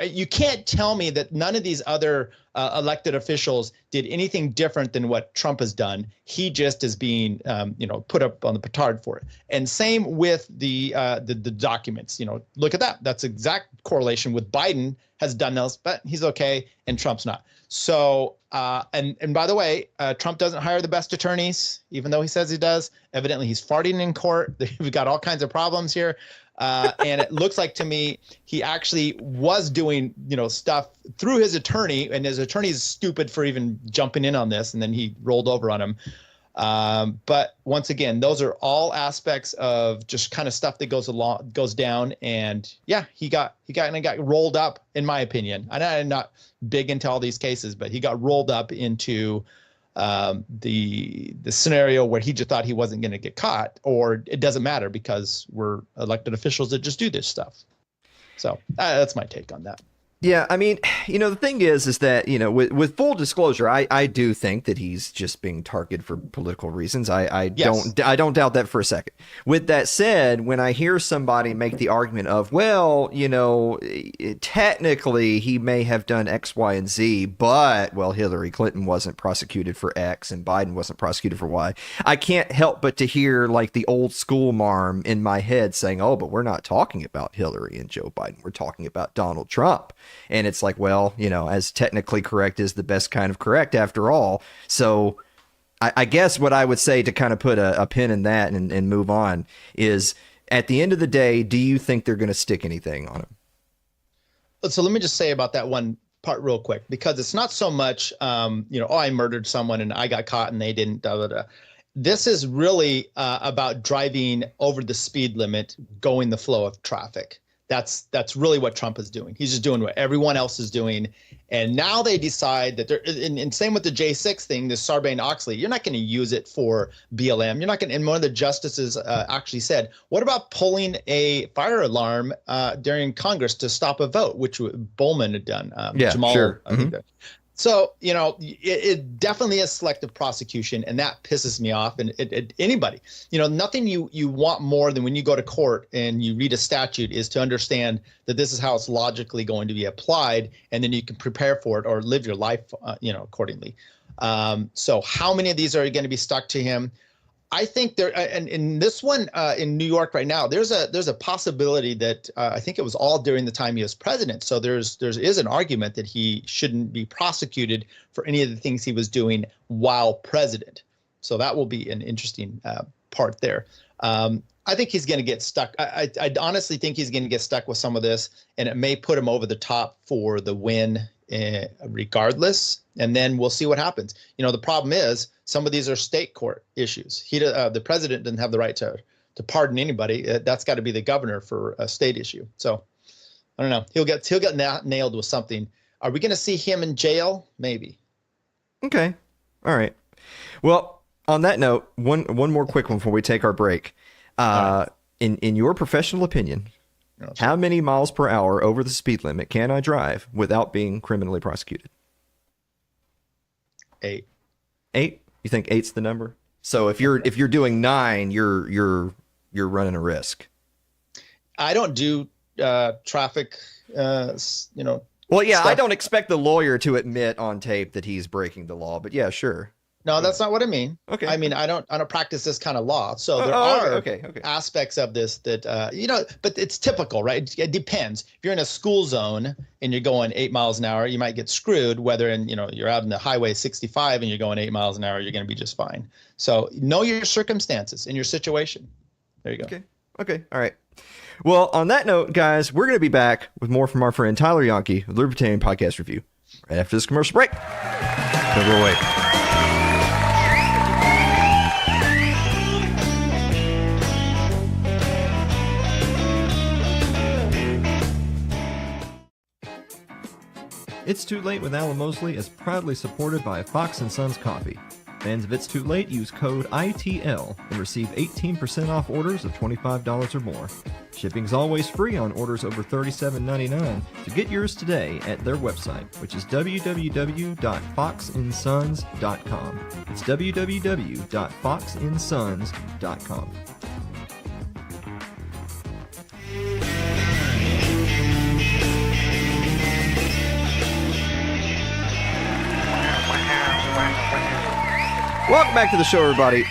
you can't tell me that none of these other elected officials did anything different than what Trump has done. He just is being, put up on the petard for it. And same with the documents. Look at that. That's exact correlation with Biden has done those, but he's okay and Trump's not. So, and by the way, Trump doesn't hire the best attorneys, even though he says he does. Evidently, he's farting in court. We've got all kinds of problems here. And it looks like to me he actually was doing, stuff through his attorney, and his attorney is stupid for even jumping in on this, and then he rolled over on him. But once again, those are all aspects of just kind of stuff that goes down. And yeah, he got rolled up, in my opinion. I'm not big into all these cases, but he got rolled up into the scenario where he just thought he wasn't going to get caught, or it doesn't matter because we're elected officials that just do this stuff. So that's my take on that. Yeah, I mean, the thing is that, with full disclosure, I do think that he's just being targeted for political reasons. I don't doubt that for a second. With that said, when I hear somebody make the argument of, well, technically he may have done X, Y, and Z, but, well, Hillary Clinton wasn't prosecuted for X and Biden wasn't prosecuted for Y, I can't help but to hear like the old school marm in my head saying, oh, but we're not talking about Hillary and Joe Biden. We're talking about Donald Trump. And it's like, well, as technically correct is the best kind of correct after all. So I guess what I would say to kind of put a pin in that and move on is, at the end of the day, do you think they're going to stick anything on him? So let me just say about that one part real quick, because it's not so much, I murdered someone and I got caught and they didn't, da, da, da. This is really about driving over the speed limit, going the flow of traffic. That's really what Trump is doing. He's just doing what everyone else is doing. And now they decide that they're, and same with the J6 thing, this Sarbanes-Oxley, you're not going to use it for BLM. You're not going to, and one of the justices actually said, what about pulling a fire alarm during Congress to stop a vote, which Bowman had done. Jamal, sure. I think that. So, it definitely is selective prosecution, and that pisses me off. And anybody, nothing you want more than when you go to court and you read a statute is to understand that this is how it's logically going to be applied, and then you can prepare for it or live your life, accordingly. So how many of these are going to be stuck to him? I think there, and in this one in New York right now, there's a possibility that I think it was all during the time he was president. So there is an argument that he shouldn't be prosecuted for any of the things he was doing while president. So that will be an interesting part there. I think he's going to get stuck. I honestly think he's going to get stuck with some of this, and it may put him over the top for the win regardless. And then we'll see what happens. The problem is some of these are state court issues. The president doesn't have the right to pardon anybody. That's got to be the governor for a state issue. So I don't know. He'll get nailed with something. Are we going to see him in jail? Maybe. Okay. All right. Well, on that note, one more quick one before we take our break. In your professional opinion, how many miles per hour over the speed limit can I drive without being criminally prosecuted? 8. 8? You think 8's the number? So if you're doing 9, you're running a risk. I don't do traffic. Well, yeah, stuff. I don't expect the lawyer to admit on tape that he's breaking the law, but yeah, sure. No, that's not what I mean. Okay. I mean, I don't practice this kind of law. So there are aspects of this that, but it's typical, right? It depends. If you're in a school zone and you're going 8 miles an hour, you might get screwed. Whether you're out in the highway 65 and you're going 8 miles an hour, you're going to be just fine. So know your circumstances and your situation. There you go. Okay. All right. Well, on that note, guys, we're going to be back with more from our friend Tyler Janke of Libertarian Podcast Review right after this commercial break. Don't go away. It's Too Late with Alan Mosley is proudly supported by Fox & Sons Coffee. Fans of It's Too Late use code ITL and receive 18% off orders of $25 or more. Shipping's always free on orders over $37.99, so get yours today at their website, which is www.foxandsons.com. It's www.foxandsons.com. Welcome back to the show, everybody.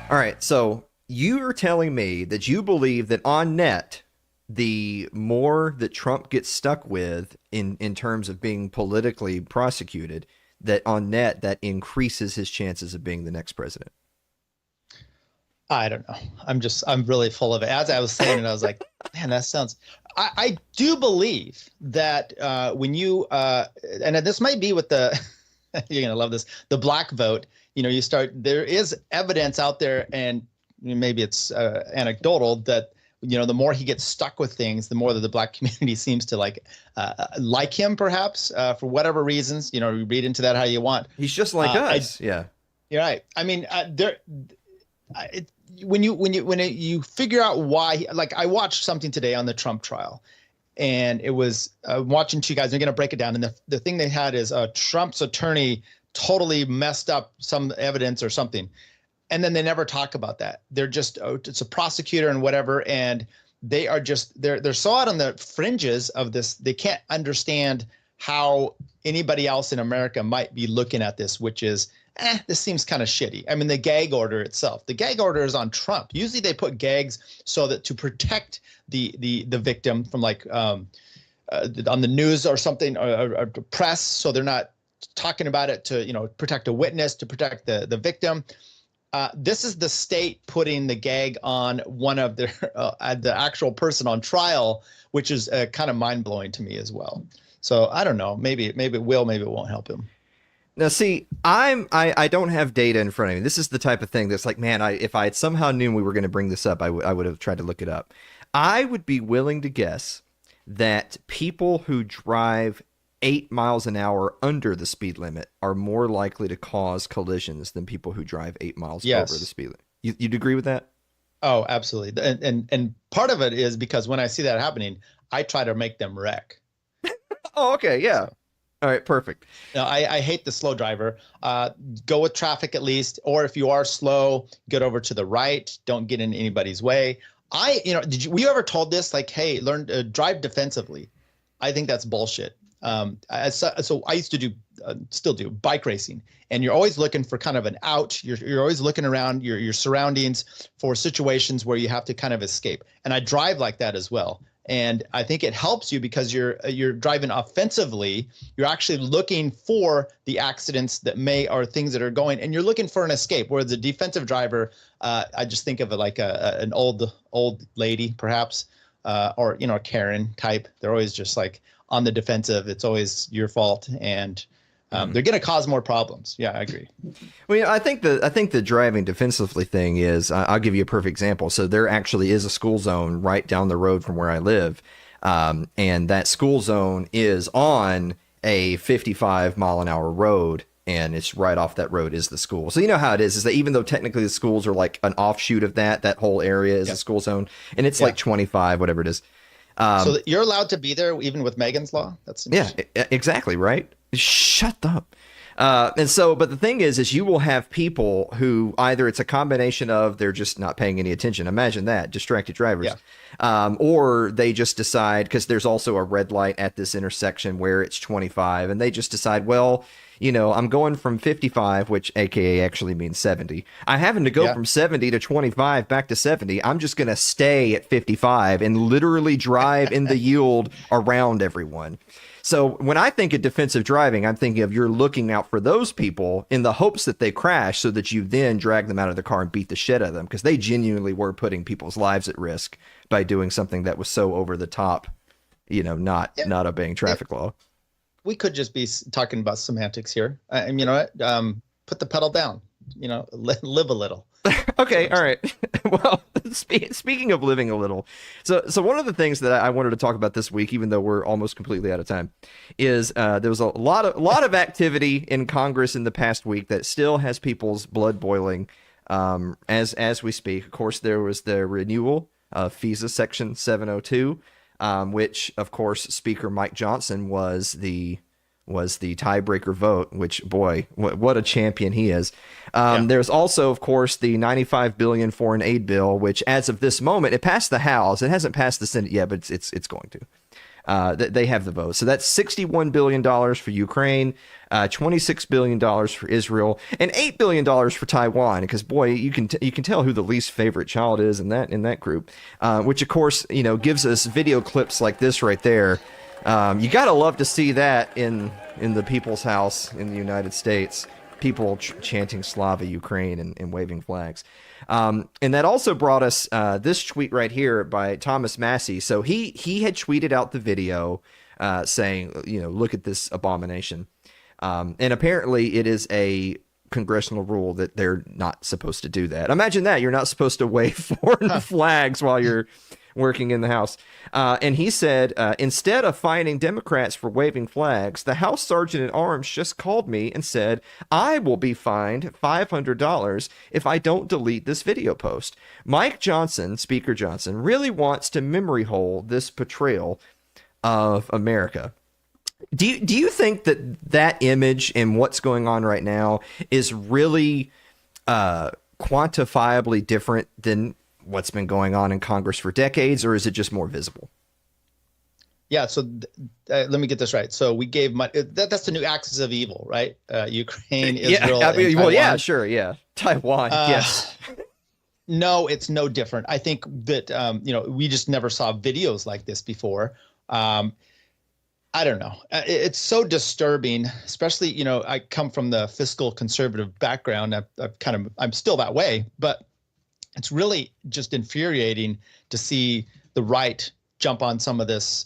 All right, so you are telling me that you believe that on net, the more that Trump gets stuck with in terms of being politically prosecuted, that on net, that increases his chances of being the next president. I don't know. I'm really full of it. As I was saying it, I was like, man, that sounds, I do believe that when you, and this might be with the, you're going to love this, the black vote, there is evidence out there, and maybe it's anecdotal, that, the more he gets stuck with things, the more that the black community seems to like him, perhaps, for whatever reasons. You read into that how you want. He's just like us. Yeah. You're right. I mean, when you figure out why, like I watched something today on the Trump trial, and it was watching two guys. They're going to break it down, and the thing they had is Trump's attorney totally messed up some evidence or something, and then they never talk about that. They're just it's a prosecutor and whatever, and they are just they're so out on the fringes of this. They can't understand how anybody else in America might be looking at this, which is, this seems kind of shitty. I mean, the gag order itself, the gag order is on Trump. Usually they put gags so that to protect the victim from like on the news or something, or press, so they're not talking about it, to protect a witness, to protect the victim. This is the state putting the gag on one of their the actual person on trial, which is kind of mind-blowing to me as well. So I don't know, maybe it will, maybe it won't help him. Now, see, I don't have data in front of me. This is the type of thing that's like, man, if I had somehow knew we were going to bring this up, I would have tried to look it up. I would be willing to guess that people who drive 8 miles an hour under the speed limit are more likely to cause collisions than people who drive 8 miles over the speed limit. You'd agree with that? Oh, absolutely. And part of it is because when I see that happening, I try to make them wreck. Oh, okay. Yeah. So, all right. Perfect. No, I hate the slow driver. Go with traffic at least. Or if you are slow, get over to the right. Don't get in anybody's way. Were you ever told this? Like, hey, learn to drive defensively. I think that's bullshit. So I used to do, still do bike racing, and you're always looking for kind of an out. You're always looking around your surroundings for situations where you have to kind of escape. And I drive like that as well. And I think it helps you because you're driving offensively. You're actually looking for the accidents that or things that are going, and you're looking for an escape. Whereas the defensive driver, I just think of it like an old lady, perhaps, or Karen type. They're always just like on the defensive. It's always your fault, and they're going to cause more problems. Yeah, I agree. Well, I think the driving defensively thing is, I'll give you a perfect example. So there actually is a school zone right down the road from where I live. And that school zone is on a 55 mile an hour road, and it's right off that road is the school. So you know how it is that even though technically the schools are like an offshoot of that whole area is a school zone, and it's like 25, whatever it is. So you're allowed to be there even with Megan's Law? That's exactly right. Shut up. But the thing is you will have people who either it's a combination of they're just not paying any attention. Imagine that, distracted drivers. Yeah. Or they just decide, because there's also a red light at this intersection where it's 25, and they just decide, well, I'm going from 55, which AKA actually means 70. I happen to go from 70 to 25 back to 70. I'm just going to stay at 55 and literally drive in the yield around everyone. So when I think of defensive driving, I'm thinking of you're looking out for those people in the hopes that they crash so that you then drag them out of the car and beat the shit out of them, because they genuinely were putting people's lives at risk by doing something that was so over the top, not obeying traffic law. We could just be talking about semantics here. And you know what? Put the pedal down, live a little. Okay, all right. Well, speaking of living a little, so one of the things that I wanted to talk about this week, even though we're almost completely out of time, is there was a lot of activity in Congress in the past week that still has people's blood boiling as we speak. Of course, there was the renewal of FISA Section 702, which, of course, Speaker Mike Johnson was the tiebreaker vote, which, boy, what a champion he is. There's also, of course, the $95 billion foreign aid bill, which as of this moment, it passed the House. It hasn't passed the Senate yet, but it's going to. They have the vote. So that's $61 billion for Ukraine, $26 billion for Israel, and $8 billion for Taiwan. Because, boy, you can tell who the least favorite child is in that group, which, of course, gives us video clips like this right there. You gotta love to see that in the people's house in the United States, people chanting Slava Ukraine and waving flags. And that also brought us this tweet right here by Thomas Massey. So he had tweeted out the video saying, look at this abomination. And apparently it is a congressional rule that they're not supposed to do that. Imagine that. You're not supposed to wave foreign flags while you're working in the House. And he said, instead of fining Democrats for waving flags, the House Sergeant at Arms just called me and said, I will be fined $500 if I don't delete this video post. Mike Johnson, Speaker Johnson, really wants to memory hole this portrayal of America. Do you think that image and what's going on right now is really quantifiably different than what's been going on in Congress for decades, or is it just more visible? Yeah, so let me get this right. So we gave money. That's the new axis of evil, right? Ukraine, Israel, and Taiwan. Well, yeah, sure, yeah. Taiwan, yes. No, it's no different. I think that, we just never saw videos like this before. I don't know. It's so disturbing, especially, I come from the fiscal conservative background. I'm still that way, but it's really just infuriating to see the right jump on some of this,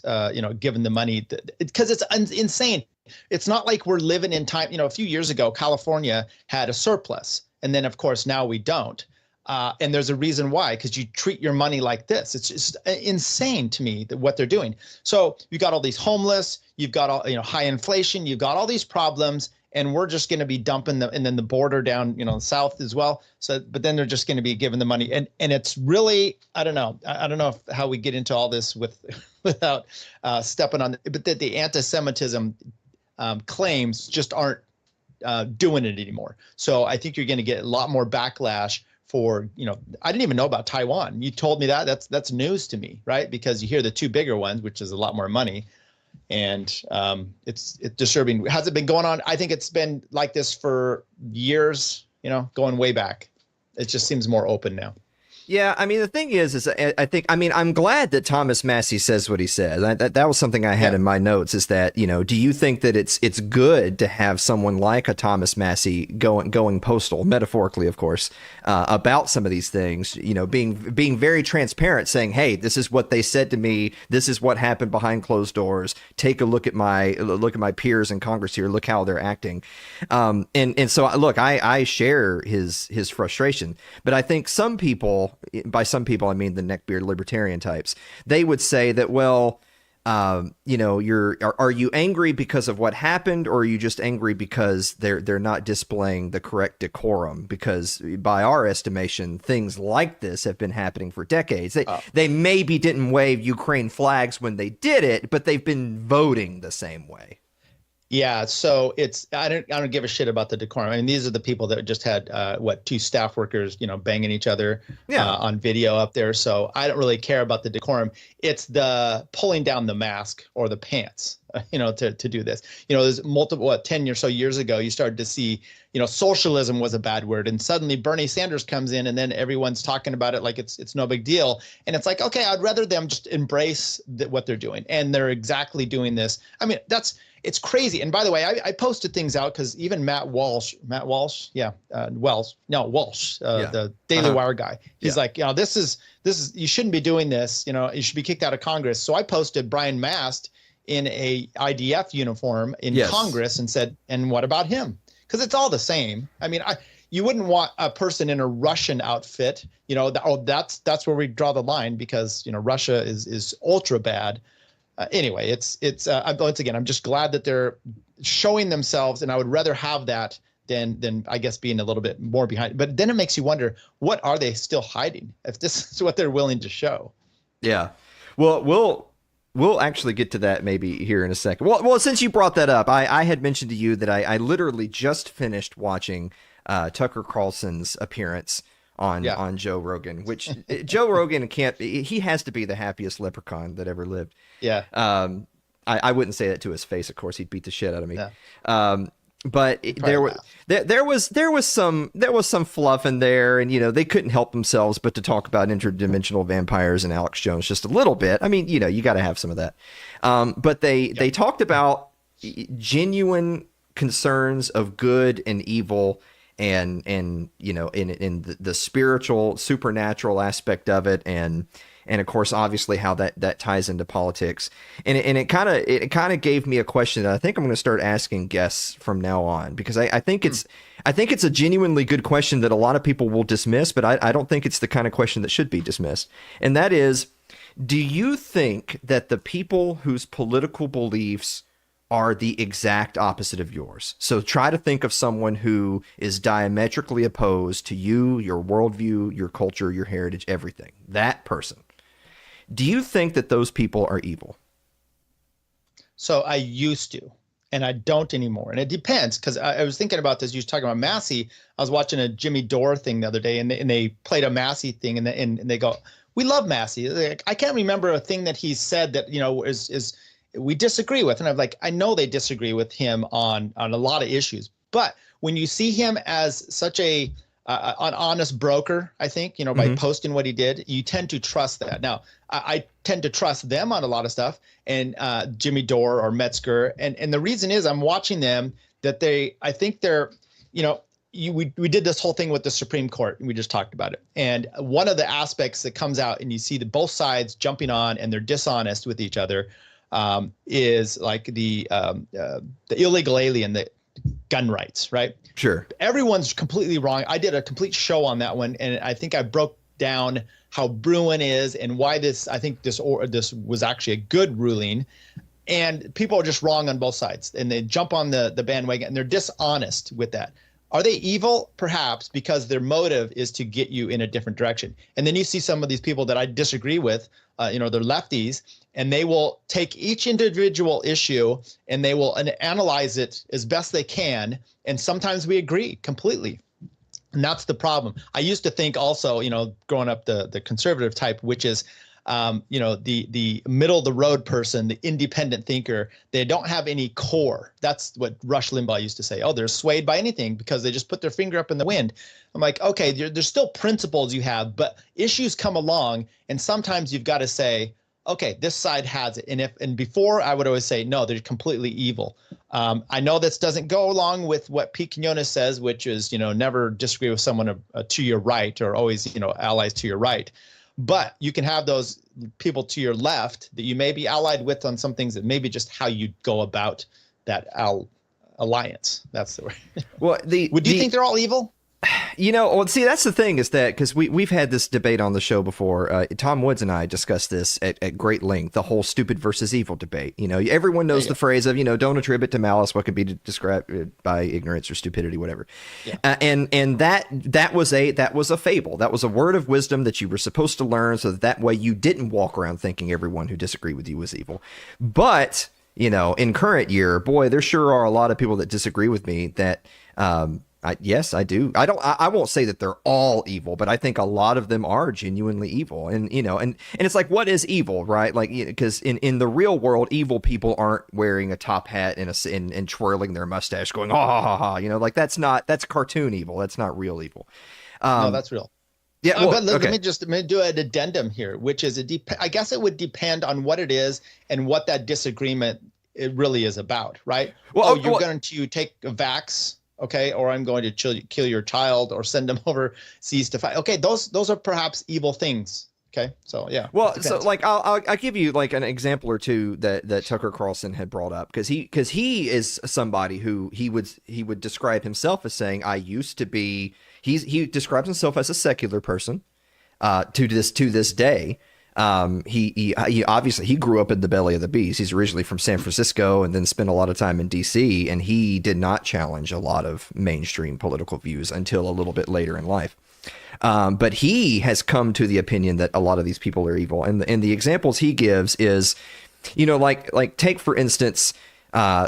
given the money, because it's insane. It's not like we're living in time. A few years ago, California had a surplus, and then of course now we don't. And there's a reason why, because you treat your money like this. It's just insane to me what they're doing. So you got all these homeless, you've got all, high inflation, you've got all these problems, and we're just going to be dumping and then the border down, south as well. So, but then they're just going to be giving the money, and it's really, I don't know how we get into all this without stepping on, but the anti-Semitism claims just aren't doing it anymore. So I think you're going to get a lot more backlash for, I didn't even know about Taiwan. You told me that. That's news to me, right? Because you hear the two bigger ones, which is a lot more money. And it's disturbing. Has it been going on? I think it's been like this for years, going way back. It just seems more open now. Yeah, I mean, the thing is I'm glad that Thomas Massey says what he says. That was something I had in my notes, is that, do you think that it's good to have someone like a Thomas Massey going postal, metaphorically, of course, about some of these things, being very transparent, saying, hey, this is what they said to me. This is what happened behind closed doors. Take a look at my peers in Congress here. Look how they're acting. And so, look, I share his frustration, but I think some people, by some people, I mean the neckbeard libertarian types, they would say that, well, are you angry because of what happened, or are you just angry because they're not displaying the correct decorum? Because by our estimation, things like this have been happening for decades. They maybe didn't wave Ukraine flags when they did it, but they've been voting the same way. Yeah, so I don't give a shit about the decorum. I mean, these are the people that just had two staff workers, banging each other on video up there. So I don't really care about the decorum. It's the pulling down the mask or the pants, to do this. There's multiple 10 or so years ago, you started to see, socialism was a bad word, and suddenly Bernie Sanders comes in, and then everyone's talking about it like it's no big deal. And it's like, okay, I'd rather them just embrace what they're doing, and they're exactly doing this. I mean, it's crazy. And by the way, I posted things out because even Walsh, the Daily Wire guy, he's like, this is, you shouldn't be doing this. You should be kicked out of Congress. So I posted Brian Mast in a IDF uniform in Congress and said, and what about him? Because it's all the same. I mean, you wouldn't want a person in a Russian outfit, that's where we draw the line, because, Russia is ultra bad. Anyway, once again, I'm just glad that they're showing themselves, and I would rather have that than I guess being a little bit more behind. But then it makes you wonder, what are they still hiding if this is what they're willing to show? Yeah. Well, we'll actually get to that maybe here in a second. Well, since you brought that up, I had mentioned to you that I literally just finished watching Tucker Carlson's appearance on Joe Rogan, which Joe Rogan he has to be the happiest leprechaun that ever lived. Yeah. I wouldn't say that to his face, of course. He'd beat the shit out of me. Yeah. But there was some fluff in there, and they couldn't help themselves but to talk about interdimensional vampires and Alex Jones just a little bit. I mean, you got to have some of that. But they talked about genuine concerns of good and evil, and in the spiritual, supernatural aspect of it, and of course, obviously, how that ties into politics. And it kind of gave me a question that I think I'm going to start asking guests from now on, because I think it's a genuinely good question that a lot of people will dismiss, but I don't think it's the kind of question that should be dismissed. And that is, do you think that the people whose political beliefs are the exact opposite of yours? So try to think of someone who is diametrically opposed to you, your worldview, your culture, your heritage, everything. That person. Do you think that those people are evil? So I used to, and I don't anymore. And it depends, because I was thinking about this. You were talking about Massey. I was watching a Jimmy Dore thing the other day, and they played a Massey thing, and they go, "We love Massey." I can't remember a thing that he said that is we disagree with, and I'm like, I know they disagree with him on a lot of issues, but when you see him as such an honest broker, I think, by posting what he did, you tend to trust that. Now, I tend to trust them on a lot of stuff, and Jimmy Dore or Metzger. And the reason is I'm watching them that I think they're, we did this whole thing with the Supreme Court, and we just talked about it. And one of the aspects that comes out, and you see both sides jumping on and they're dishonest with each other, is like the illegal alien, the gun rights, right? Sure. Everyone's completely wrong. I did a complete show on that one, and I think I broke down how Bruin is and why I think this was actually a good ruling. And people are just wrong on both sides, and they jump on the bandwagon, and they're dishonest with that. Are they evil? Perhaps, because their motive is to get you in a different direction. And then you see some of these people that I disagree with, they're lefties, and they will take each individual issue and they will analyze it as best they can. And sometimes we agree completely. And that's the problem. I used to think also, growing up the conservative type, which is, the middle of the road person, the independent thinker, they don't have any core. That's what Rush Limbaugh used to say. Oh, they're swayed by anything because they just put their finger up in the wind. I'm like, okay, there's still principles you have, but issues come along, and sometimes you've got to say, okay, this side has it. And before I would always say, no, they're completely evil. I know this doesn't go along with what Pete Quinones says, which is, never disagree with someone to your right, or always, allies to your right. But you can have those people to your left that you may be allied with on some things that maybe just how you go about that alliance. That's the way. Well, would you think they're all evil? See, that's the thing, is that because we've had this debate on the show before. Tom Woods and I discussed this at great length, the whole stupid versus evil debate. Everyone knows the phrase of, don't attribute to malice what could be described by ignorance or stupidity, whatever. Yeah. And that was a fable. That was a word of wisdom that you were supposed to learn, so that way you didn't walk around thinking everyone who disagreed with you was evil. But, in current year, boy, there sure are a lot of people that disagree with me that, yes, I do. I won't say that they're all evil, but I think a lot of them are genuinely evil. And, and it's like, what is evil, right? Like, because in the real world, evil people aren't wearing a top hat and twirling their mustache going, ha, ha, ha, ha. Like, that's cartoon evil. That's not real evil. No, that's real. Yeah, well, but let me do an addendum here, which is I guess it would depend on what it is and what that disagreement it really is about, right? Well, you're going to take a vax, okay, or I'm going to kill your child or send them overseas to fight. Okay, those are perhaps evil things, Okay, so yeah. Well, so like I'll give you like an example or two that Tucker Carlson had brought up, because he is somebody who he would describe himself as saying, I used to be. He describes himself as a secular person to this day. He obviously he grew up in the belly of the beast. He's originally from San Francisco and then spent a lot of time in DC, and he did not challenge a lot of mainstream political views until a little bit later in life. But he has come to the opinion that a lot of these people are evil. And the examples he gives is, like take, for instance,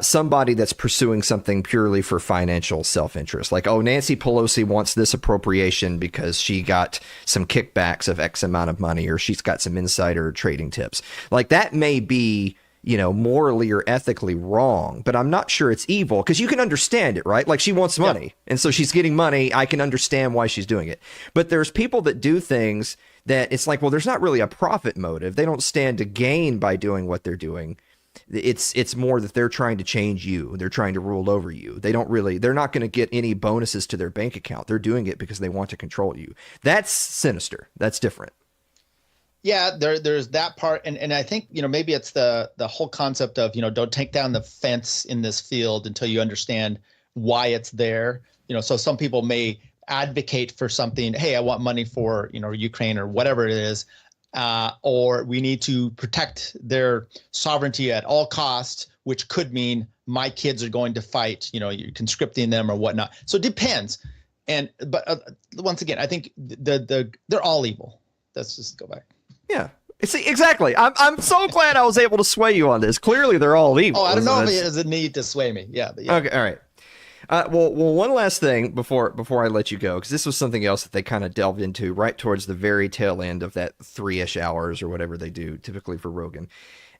somebody that's pursuing something purely for financial self-interest. Like, oh, Nancy Pelosi wants this appropriation because she got some kickbacks of X amount of money, or she's got some insider trading tips. Like, that may be, morally or ethically wrong, but I'm not sure it's evil, because you can understand it, right? Like, she wants money, and so she's getting money. I can understand why she's doing it. But there's people that do things that it's like, well, there's not really a profit motive. They don't stand to gain by doing what they're doing. It's more that they're trying to change you. They're trying to rule over you. They're not going to get any bonuses to their bank account. They're doing it because they want to control you. That's sinister. That's different. Yeah, there's that part, and I think maybe it's the whole concept of don't take down the fence in this field until you understand why it's there. So some people may advocate for something. Hey, I want money for Ukraine or whatever it is, or we need to protect their sovereignty at all costs, which could mean my kids are going to fight. You're conscripting them or whatnot. So it depends. But once again, I think they're all evil. Let's just go back. Yeah. See, exactly. I'm so glad I was able to sway you on this. Clearly, they're all evil. Oh, I don't know if there's a need to sway me. Yeah. Okay. All right. Well, one last thing before I let you go, because this was something else that they kind of delved into right towards the very tail end of that 3-ish hours or whatever they do typically for Rogan,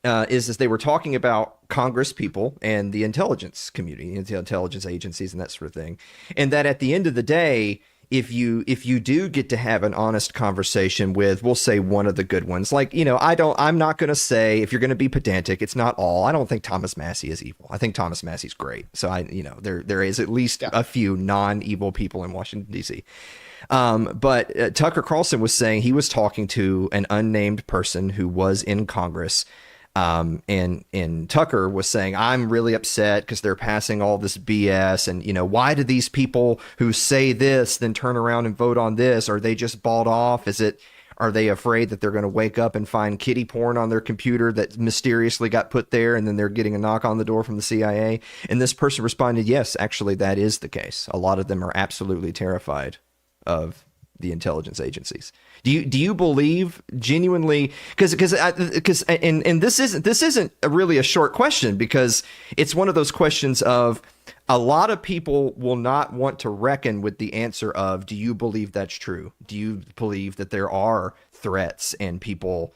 is they were talking about Congress people and the intelligence community, the intelligence agencies and that sort of thing, and that at the end of the day, if you do get to have an honest conversation with, we'll say, one of the good ones, like, I'm not going to say, if you're going to be pedantic, it's not all. I don't think Thomas Massey is evil. I think Thomas Massey's great. So there is at least a few non-evil people in Washington, D.C. But Tucker Carlson was saying he was talking to an unnamed person who was in Congress. And Tucker was saying, I'm really upset because they're passing all this BS. And, why do these people who say this then turn around and vote on this? Are they just bought off? Are they afraid that they're going to wake up and find kiddie porn on their computer that mysteriously got put there, and then they're getting a knock on the door from the CIA? And this person responded, yes, actually, that is the case. A lot of them are absolutely terrified of the intelligence agencies. Do you believe genuinely? Because and this isn't really a short question, because it's one of those questions of a lot of people will not want to reckon with the answer of, do you believe that's true? Do you believe that there are threats and people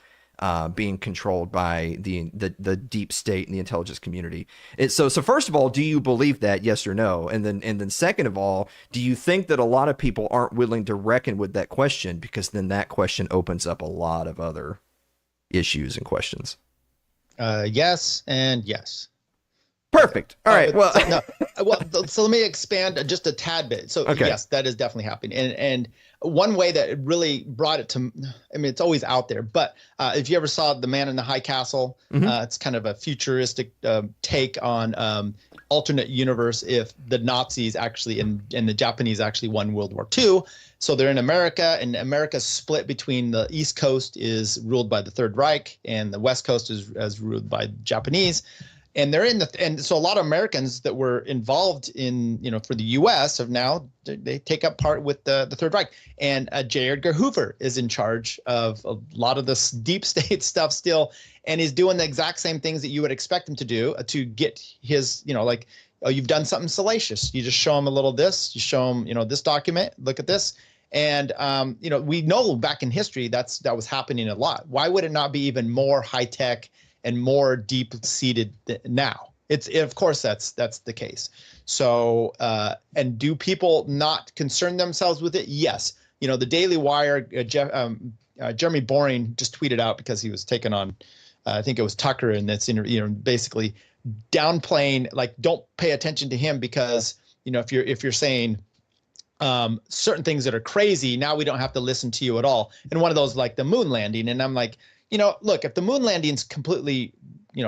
being controlled by the deep state and the intelligence community? So first of all, do you believe that, yes or no? And then second of all, do you think that a lot of people aren't willing to reckon with that question, because then that question opens up a lot of other issues and questions? Yes and yes. Perfect. All right. Well, so let me expand just a tad bit. So yes, that is definitely happening. And one way that it really brought it to, it's always out there, but if you ever saw The Man in the High Castle, it's kind of a futuristic take on alternate universe if the Nazis actually and the Japanese actually won World War II. So they're in America, and America's split between the East Coast is ruled by the Third Reich, and the West Coast is ruled by Japanese. And they're and so a lot of Americans that were involved in, for the U.S. have now, they take up part with the Third Reich. And J. Edgar Hoover is in charge of a lot of this deep state stuff still. And he's doing the exact same things that you would expect him to do to get his, like, oh, you've done something salacious. You just show him a little this, you show him, this document, look at this. And, we know back in history that was happening a lot. Why would it not be even more high tech and more deep-seated now? Of course that's the case. So, and do people not concern themselves with it? Yes. The Daily Wire, Jeremy Boring just tweeted out, because he was taken on, I think it was Tucker, and that's basically downplaying, like, don't pay attention to him because if you're saying certain things that are crazy, now we don't have to listen to you at all. And one of those, like the moon landing. And I'm like, look, if the moon landing's completely,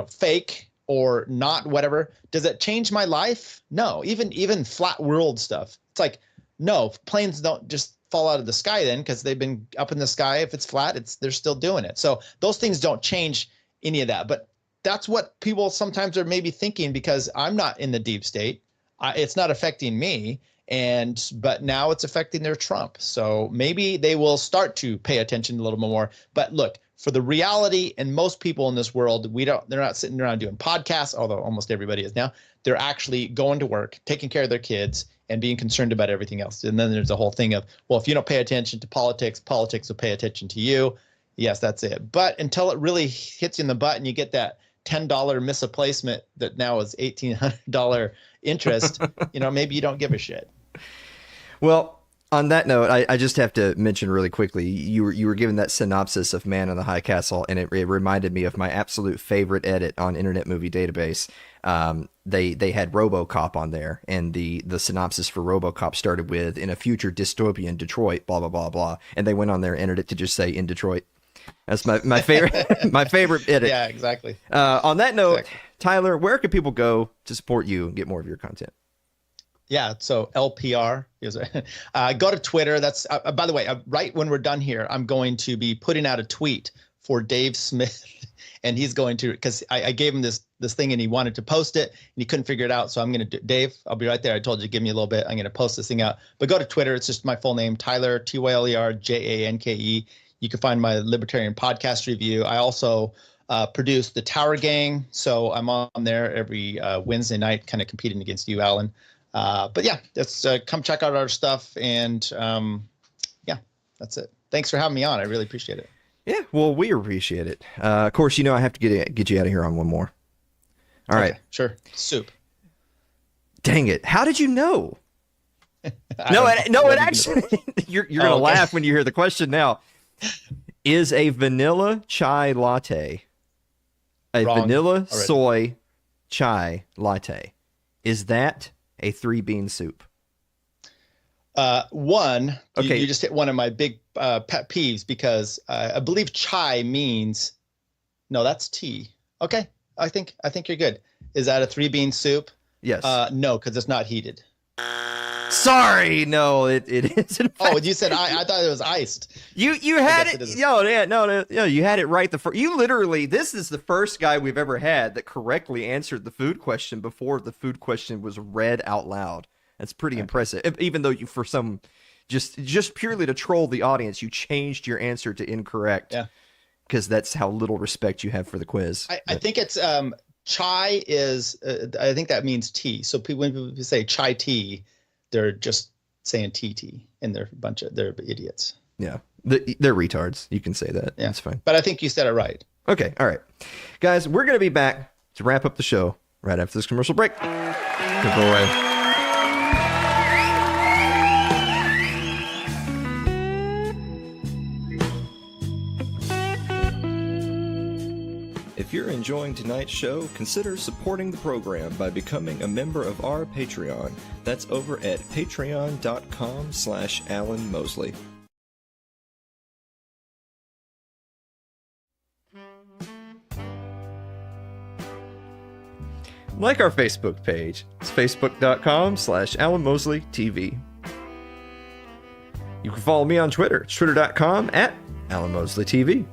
fake or not, whatever, does it change my life? No. Even flat world stuff. It's like, no, planes don't just fall out of the sky then, because they've been up in the sky. If it's flat, they're still doing it. So those things don't change any of that. But that's what people sometimes are maybe thinking, because I'm not in the deep state. It's not affecting me. But now it's affecting their Trump. So maybe they will start to pay attention a little more. But look, for the reality, and most people in this world, they're not sitting around doing podcasts, although almost everybody is now. They're actually going to work, taking care of their kids, and being concerned about everything else. And then there's a whole thing of, well, if you don't pay attention to politics, politics will pay attention to you. Yes, that's it. But until it really hits you in the butt and you get that $10 misplacement that now is $1,800 interest, maybe you don't give a shit. Well, on that note, I just have to mention really quickly, you were given that synopsis of Man in the High Castle, and it reminded me of my absolute favorite edit on Internet Movie Database. They had RoboCop on there, and the synopsis for RoboCop started with, in a future dystopian Detroit, blah, blah, blah, blah. And they went on there and edited it to just say, in Detroit. That's my favorite my favorite edit. Yeah, exactly. On that note, Tyler, where can people go to support you and get more of your content? Yeah, so LPR is go to Twitter. That's by the way, right when we're done here, I'm going to be putting out a tweet for Dave Smith, and he's going to, because I gave him this thing and he wanted to post it and he couldn't figure it out. So I'm going to do, Dave, I'll be right there. I told you to give me a little bit. I'm going to post this thing out. But go to Twitter. It's just my full name, Tyler, Tyler Janke. You can find my Libertarian podcast review. I also produce the Tower Gang, so I'm on there every Wednesday night, kind of competing against you, Alan. But yeah, let's come check out our stuff, and yeah, that's it. Thanks for having me on. I really appreciate it. Yeah, well, we appreciate it. Of course, I have to get you out of here on one more. All right, sure. Soup. Dang it! How did you know? No, it actually. You're gonna laugh when you hear the question now. Is a vanilla chai latte a Wrong. vanilla Already. soy chai latte? Is that a 3-bean soup? One. Okay. You just hit one of my big pet peeves, because I believe chai means, no, that's tea. Okay. I think you're good. Is that a 3-bean soup? Yes. No, because it's not heated. Sorry, no, it isn't. Oh, you said I thought it was iced. You had it. No, you had it right the first. You literally, this is the first guy we've ever had that correctly answered the food question before the food question was read out loud. That's pretty impressive. Even though you, for some, just purely to troll the audience, you changed your answer to incorrect. Yeah. Because that's how little respect you have for the quiz. I think it's chai is. I think that means tea. So when people say chai tea, they're just saying TT, and they're idiots. Yeah, they're retards. You can say that. Yeah. That's fine. But I think you said it right. Okay, all right. Guys, we're going to be back to wrap up the show right after this commercial break. Don't go away. If you're enjoying tonight's show, consider supporting the program by becoming a member of our Patreon. That's over at patreon.com/Alan Mosley. Like our Facebook page. It's facebook.com/Alan Mosley TV. You can follow me on Twitter. It's twitter.com/Alan Mosley TV.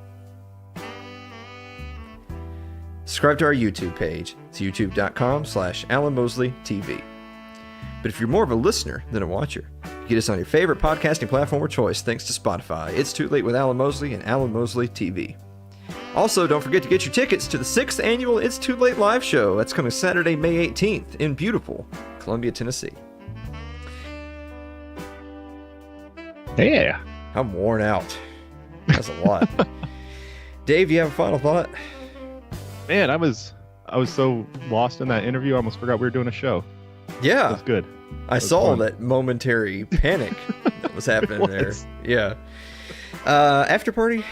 Subscribe to our YouTube page. It's youtube.com/Alan Mosley TV. But if you're more of a listener than a watcher, get us on your favorite podcasting platform of choice thanks to Spotify. It's Too Late with Alan Mosley and Alan Mosley TV. Also, don't forget to get your tickets to the 6th annual It's Too Late live show. That's coming Saturday, May 18th in beautiful Columbia, Tennessee. Yeah. I'm worn out. That's a lot. Dave, you have a final thought? Man, I was so lost in that interview, I almost forgot we were doing a show. Yeah. That's good. I saw that momentary panic that was happening there. Yeah. After party?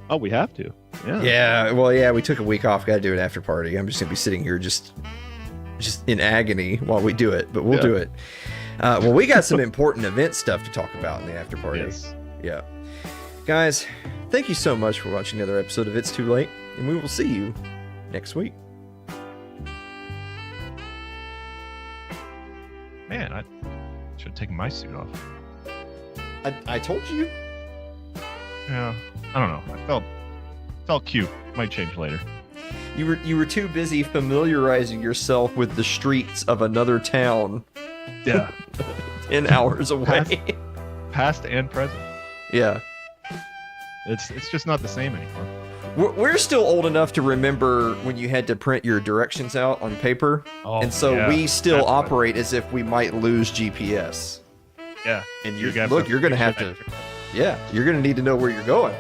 Oh, we have to. Yeah. Yeah. Well, yeah, we took a week off. Got to do an after party. I'm just going to be sitting here just in agony while we do it, but we'll do it. Well, we got some important event stuff to talk about in the after party. Yes. Yeah. Guys, thank you so much for watching another episode of It's Too Late, and we will see you next week. Man, I should have taken my suit off. I told you. Yeah, I don't know. I felt cute. Might change later. You were too busy familiarizing yourself with the streets of another town. Yeah. 10 hours away. Past and present. Yeah. It's just not the same anymore. We're still old enough to remember when you had to print your directions out on paper. Oh, and so yeah, we still that's operate as if we might lose GPS. Yeah. And You're you're going to have to, yeah, you're going to need to know where you're going.